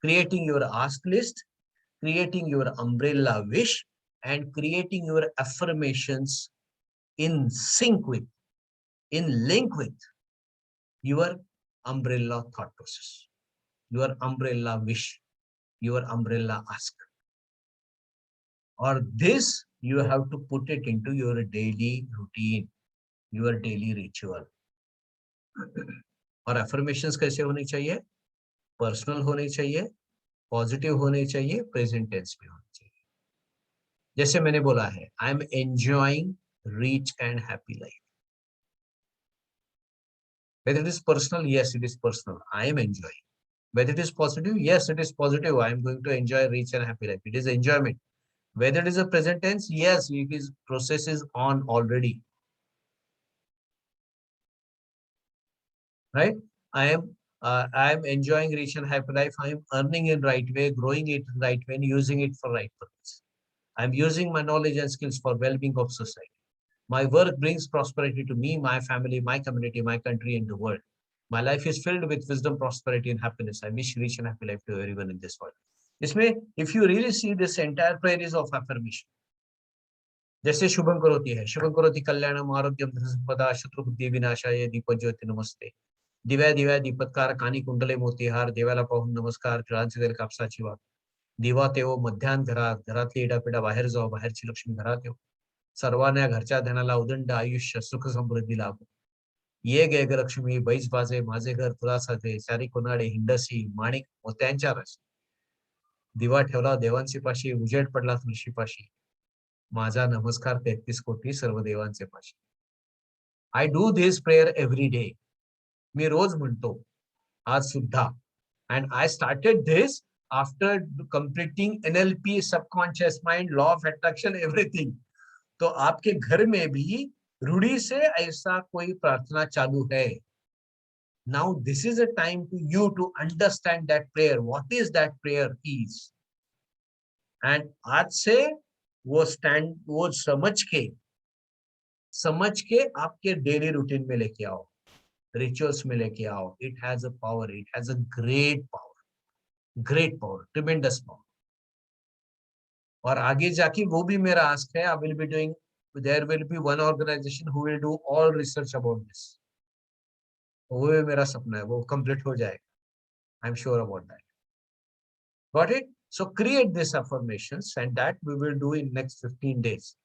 creating your ask list, creating your umbrella wish and creating your affirmations in sync with, in link with your umbrella thought process, your umbrella wish, your umbrella ask, or this you have to put it into your daily routine, your daily ritual. और affirmations कैसे होनी चाहिए? Personal होने चाहिए, positive होने चाहिए, present tense में होने चाहिए। जैसे मैंने बोला है, I am enjoying rich and happy life. Whether it is personal, yes, it is personal, I am enjoying. Whether it is positive, yes, it is positive, I am going to enjoy rich and happy life, it is enjoyment. Whether it is a present tense, yes, it is process is on already, right? I am enjoying rich and happy life, I am earning in right way, growing it in right way, and using it for right purpose. I am using my knowledge and skills for well-being of society. My work brings prosperity to me, my family, my community, my country, and the world. My life is filled with wisdom, prosperity, and happiness. I wish rich and happy life to everyone in this world. इसमें if you really see this entire prayer is of affirmation. जैसे शुभम करोति है, शुभम करोति कल्याणम आरोग्यम धन संपदा शत्रु बुद्धि विनाशाय दीपज्योति नमस्ते, दिव्या दिव्या दीपत्कार कानी कुंडले मोतीहार, देवाला पाहून नमस्कार, जळांचे तेल कापसाची वात, दिवा तेवो मध्यान घरात, घरातली इडापिडा बाहेर जाओ, बाहेरची लक्ष्मी घरात येऊ, सर्वांना घरच्या धनाला उदंड आयुष्य सुख समृद्धी लाभो, ये गे लक्ष्मी बैस बाजे, माझे घर तुला साजे, चारी कोनाडे हिंडसी, माणिक मोत्यांच्या राशी, दिवा ठेवला देवांची पाशी, उजेड पडला तुळशी पाशी, माझा नमस्कार 33 कोटी सर्व देवांचे पाशी. I do this prayer every day, मी रोज म्हणतो, आज सुद्धा. And I started this after completing NLP, subconscious mind, law of attraction, everything. तो आपके घर में भी रूढ़ी से ऐसा कोई प्रार्थना चालू है. Now this is a time to you to understand that prayer, what is that prayer is, and आज से वो समझ के आपके डेली रूटीन में लेके आओ, रिचुअल्स में लेके आओ. It has a power, it has a great power, tremendous power. और आगे जाके वो भी मेरा आस्क है, I will be doing, there will be one organization who will do all research about this. वो भी मेरा सपना है, वो कंप्लीट हो जाएगा. I'm sure about that. Got it? So create these affirmations, and that we will do in next 15 days.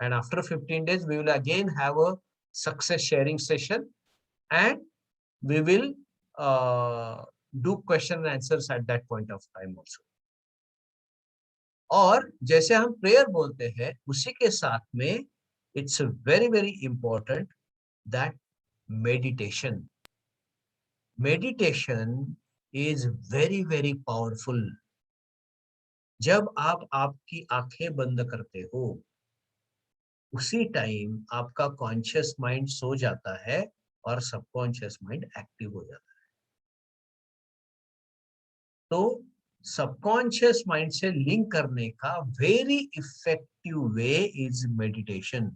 And after 15 days, we will again have a success sharing session, and we will do question and answers at that point of time also. और जैसे हम prayer बोलते हैं, उसी के साथ में it's very, very important that meditation is very, very powerful. जब आप आपकी आंखें बंद करते हो, उसी टाइम आपका कॉन्शियस माइंड सो जाता है और सबकॉन्शियस माइंड एक्टिव हो जाता है। तो सबकॉन्शियस माइंड से लिंक करने का very effective way is meditation.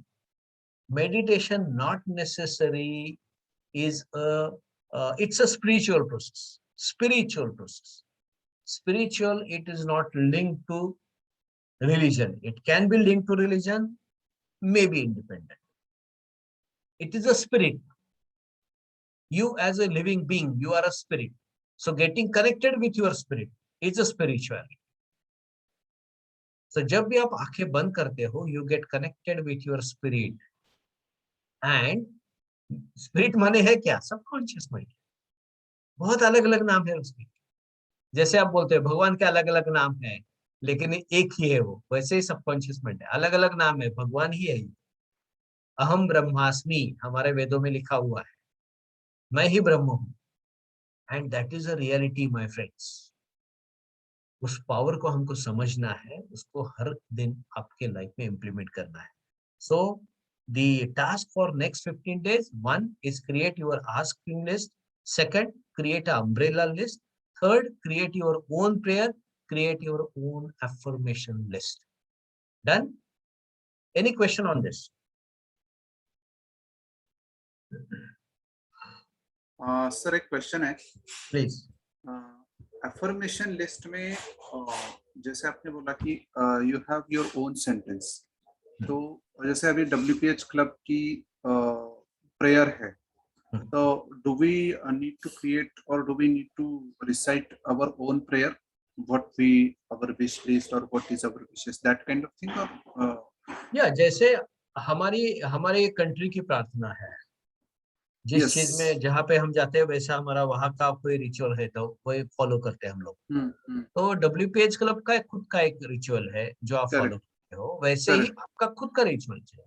Meditation not necessary is it's a spiritual process. Spiritual, it is not linked to religion. It can be linked to religion, maybe independent. It is a spirit. You as a living being, you are a spirit. So getting connected with your spirit is a spirituality. So जब भी आप आंखें बंद करते हो, you get connected with your spirit. And spirit माने है क्या? Subconscious mind. बहुत अलग अलग नाम है उसके। जैसे आप बोलते हैं भगवान के अलग अलग नाम है, लेकिन एक ही है वो, वैसे ही सबकॉन्शियस माइंड है, अलग अलग नाम है, भगवान ही है। अहम ब्रह्मास्मि हमारे वेदों में लिखा हुआ है, मैं ही ब्रह्म हूं। And that is a reality my friends. उस पावर को हमको समझना है, उसको हर दिन आपके लाइफ में इंप्लीमेंट करना है। So the task for next 15 days, 1 is create your asking list, 2nd create an umbrella list, 3rd create your own prayer, create your own affirmation list. Done? Any question on this? Sir एक question है, Please. Affirmation list में जैसे आपने बोला कि you have your own sentence, तो जैसे अभी WPH क्लब की प्रेयर है, तो do we need to create और do we need to recite our own prayer, what we our wish list और what is our wishes, that kind of thing? और या जैसे हमारी कंट्री की प्रार्थना है, जिस Yes. चीज में जहाँ पे हम जाते हैं वैसा हमारा वहाँ का कोई रिचुअल है तो वही फॉलो करते हैं हम लोग। तो WPH क्लब का खुद का एक रिचुअल है जो आप फॉलो करते हो, वैसे ही आपका खुद का रिचुअल है।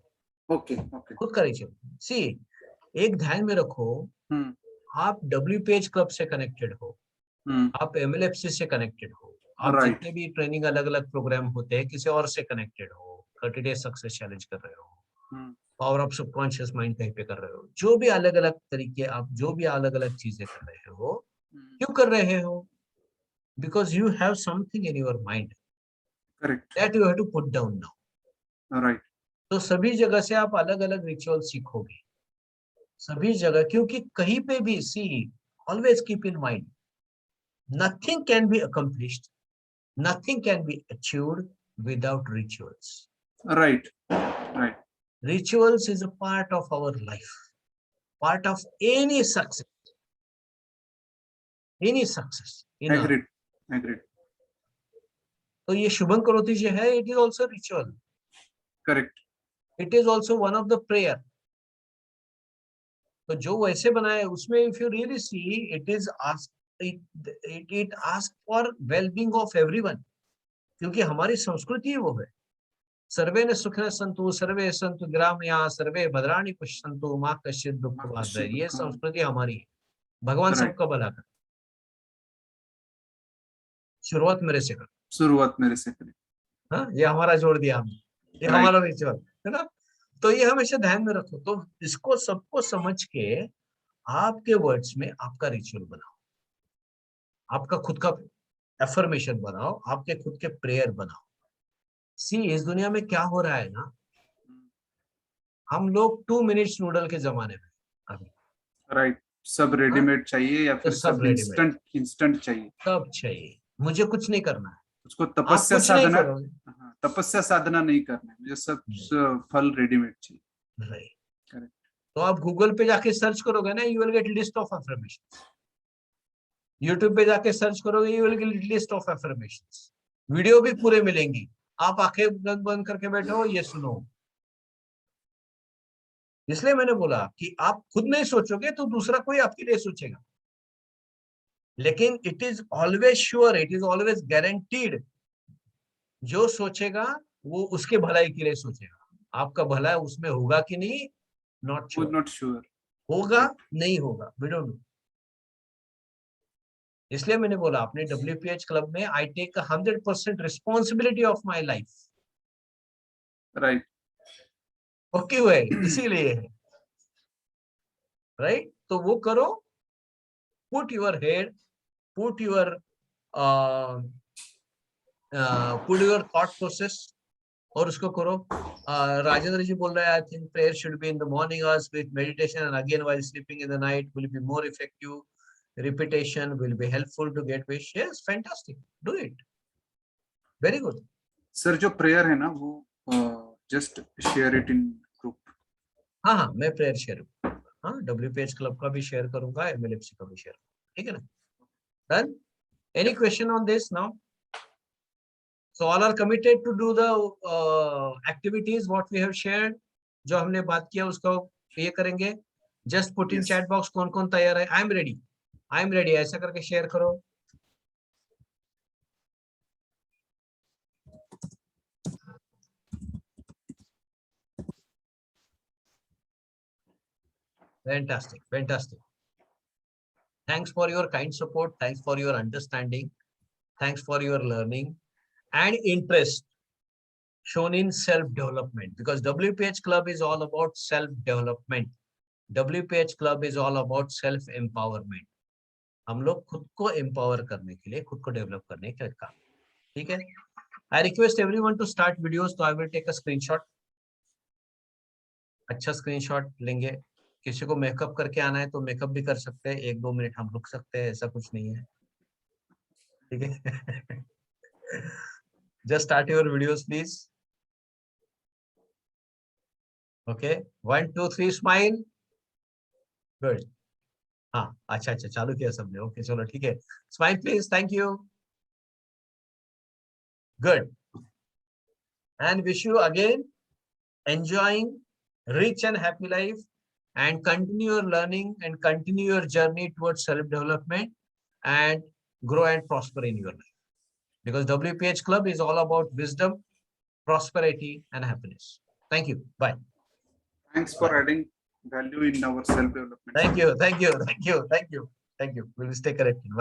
ओके ओके, खुद का रिचुअल। सी, एक ध्यान में रखो, आप WPH क्लब से कनेक्टेड हो, आप MLFC से कनेक्टेड हो, आप Right. जितने भी ट्रेनिंग अलग अलग प्रोग्राम होते हैं किसी और से कनेक्टेड हो, 30 डेज सक्सेस चैलेंज कर रहे हो, पावर ऑफ सबकॉन्शियस माइंड कहीं पे कर रहे हो, जो भी अलग अलग तरीके, आप जो भी अलग अलग चीजें कर रहे हो, क्यों कर रहे हो? Because you have something in your mind that you have to put down now. Right. तो सभी जगह से आप अलग अलग रिचुअल सीखोगे, सभी जगह, क्योंकि कहीं पे भी, see, always keep in mind, nothing can be accomplished, nothing can be achieved without rituals. Right. Rituals is a part of our life, part of any success. Agreed. तो ये शुभम करोति जो है, it is also ritual. Correct. It is also one of the prayer. तो जो वैसे बनाए उसमें if you really see, it is asked, it asks for well-being of everyone. क्योंकि हमारी संस्कृति वो है, सर्वे न सुखिनः सन्तु सर्वे सन्तु निरामयाः सर्वे भद्राणि पश्यन्तु मा कश्चित् दुःखभाग् भवेत्। ये संस्कृति हमारी है। भगवान सबका भला करे। शुरुआत मेरे से करें। हाँ, ये हमारा जोड़ दिया हमने, ये हमारा रिचुअल है ना। तो ये हमेशा ध्यान में रखो। तो इसको सबको समझ के आपके वर्ड्स में आपका रिचुअल बनाओ, आपका खुद का एफर्मेशन बनाओ, आपके खुद के प्रेयर बनाओ। सी, इस दुनिया में क्या हो रहा है ना, हम लोग 2 मिनट्स नूडल के जमाने में अभी। राइट। सब रेडीमेड चाहिए या फिर सब इंस्टेंट चाहिए, सब चाहिए। मुझे कुछ नहीं करना है, उसको तपस्या साधना नहीं करना है, मुझे सब फल रेडीमेड चाहिए। राइट। तो आप गूगल पे जाके सर्च करोगे ना, you will gate list of affirmations. YouTube पे जाके सर्च करोगे, you will gate list of affirmations. Video भी पूरे मिलेंगी, आप आंखें बंद करके बैठो, ये सुनो। इसलिए मैंने बोला कि आप खुद नहीं सोचोगे तो दूसरा कोई आपके लिए सोचेगा, लेकिन it is always sure, it is always guaranteed, जो सोचेगा वो उसके भलाई के लिए सोचेगा। आपका भला उसमें होगा कि नहीं, नॉट श्योर, होगा नहीं होगा, वी डोंट नो। इसलिए मैंने बोला अपने WPH क्लब में I take 100% responsibility of my life. Right. वो क्यों है? इसीलिए है, राइट? तो वो करो, put your head, put your thought process और उसको करो. राजेंद्र जी बोल रहे हैं, I think prayer should be in the morning hours with meditation and again while sleeping in the night will be more effective. Repetition will be helpful to get wish. Yes, fantastic. Do it. Very good. Sir जो prayer है ना वो just share it in group. हाँ हाँ, मैं prayer share, हाँ WPH club का भी शेयर करूंगा, MLFC का भी शेयर, ठीक है ना? Done? Any question on this now? So all are committed to do the activities what we have shared. जो हमने बात किया उसका ये करेंगे. Just put in Yes. chat box कौन कौन तैयार है. I am ready. I am ready. ऐसा करके शेयर करो. Fantastic, fantastic. Thanks for your kind support. Thanks for your understanding. Thanks for your learning and interest shown in self-development, because WPH Club is all about self-development. WPH Club is all about self-empowerment. हम लोग खुद को empower करने के लिए, खुद को develop करने के काम, ठीक है? I request everyone to start videos, so I will take a screenshot. अच्छा screenshot लेंगे. किसी को मेकअप करके आना है तो मेकअप भी कर सकते हैं, 1-2 मिनट हम रुक सकते हैं, ऐसा कुछ नहीं है, ठीक है? Just start your videos, please. Okay, 1, 2, 3, smile. Good. हाँ, अच्छा अच्छा चालू किया सबने. ओके चलो ठीक है. Smile please. Thank you. Good. And wish you again enjoying rich and happy life, and continue your learning and continue your journey towards self-development and grow and prosper in your life. Because WPH Club is all about wisdom, prosperity, and happiness. Thank you. Bye. Thanks for adding value in our self development. Thank you. Thank you. Thank you. Thank you. Thank you. We will stay connected. Bye.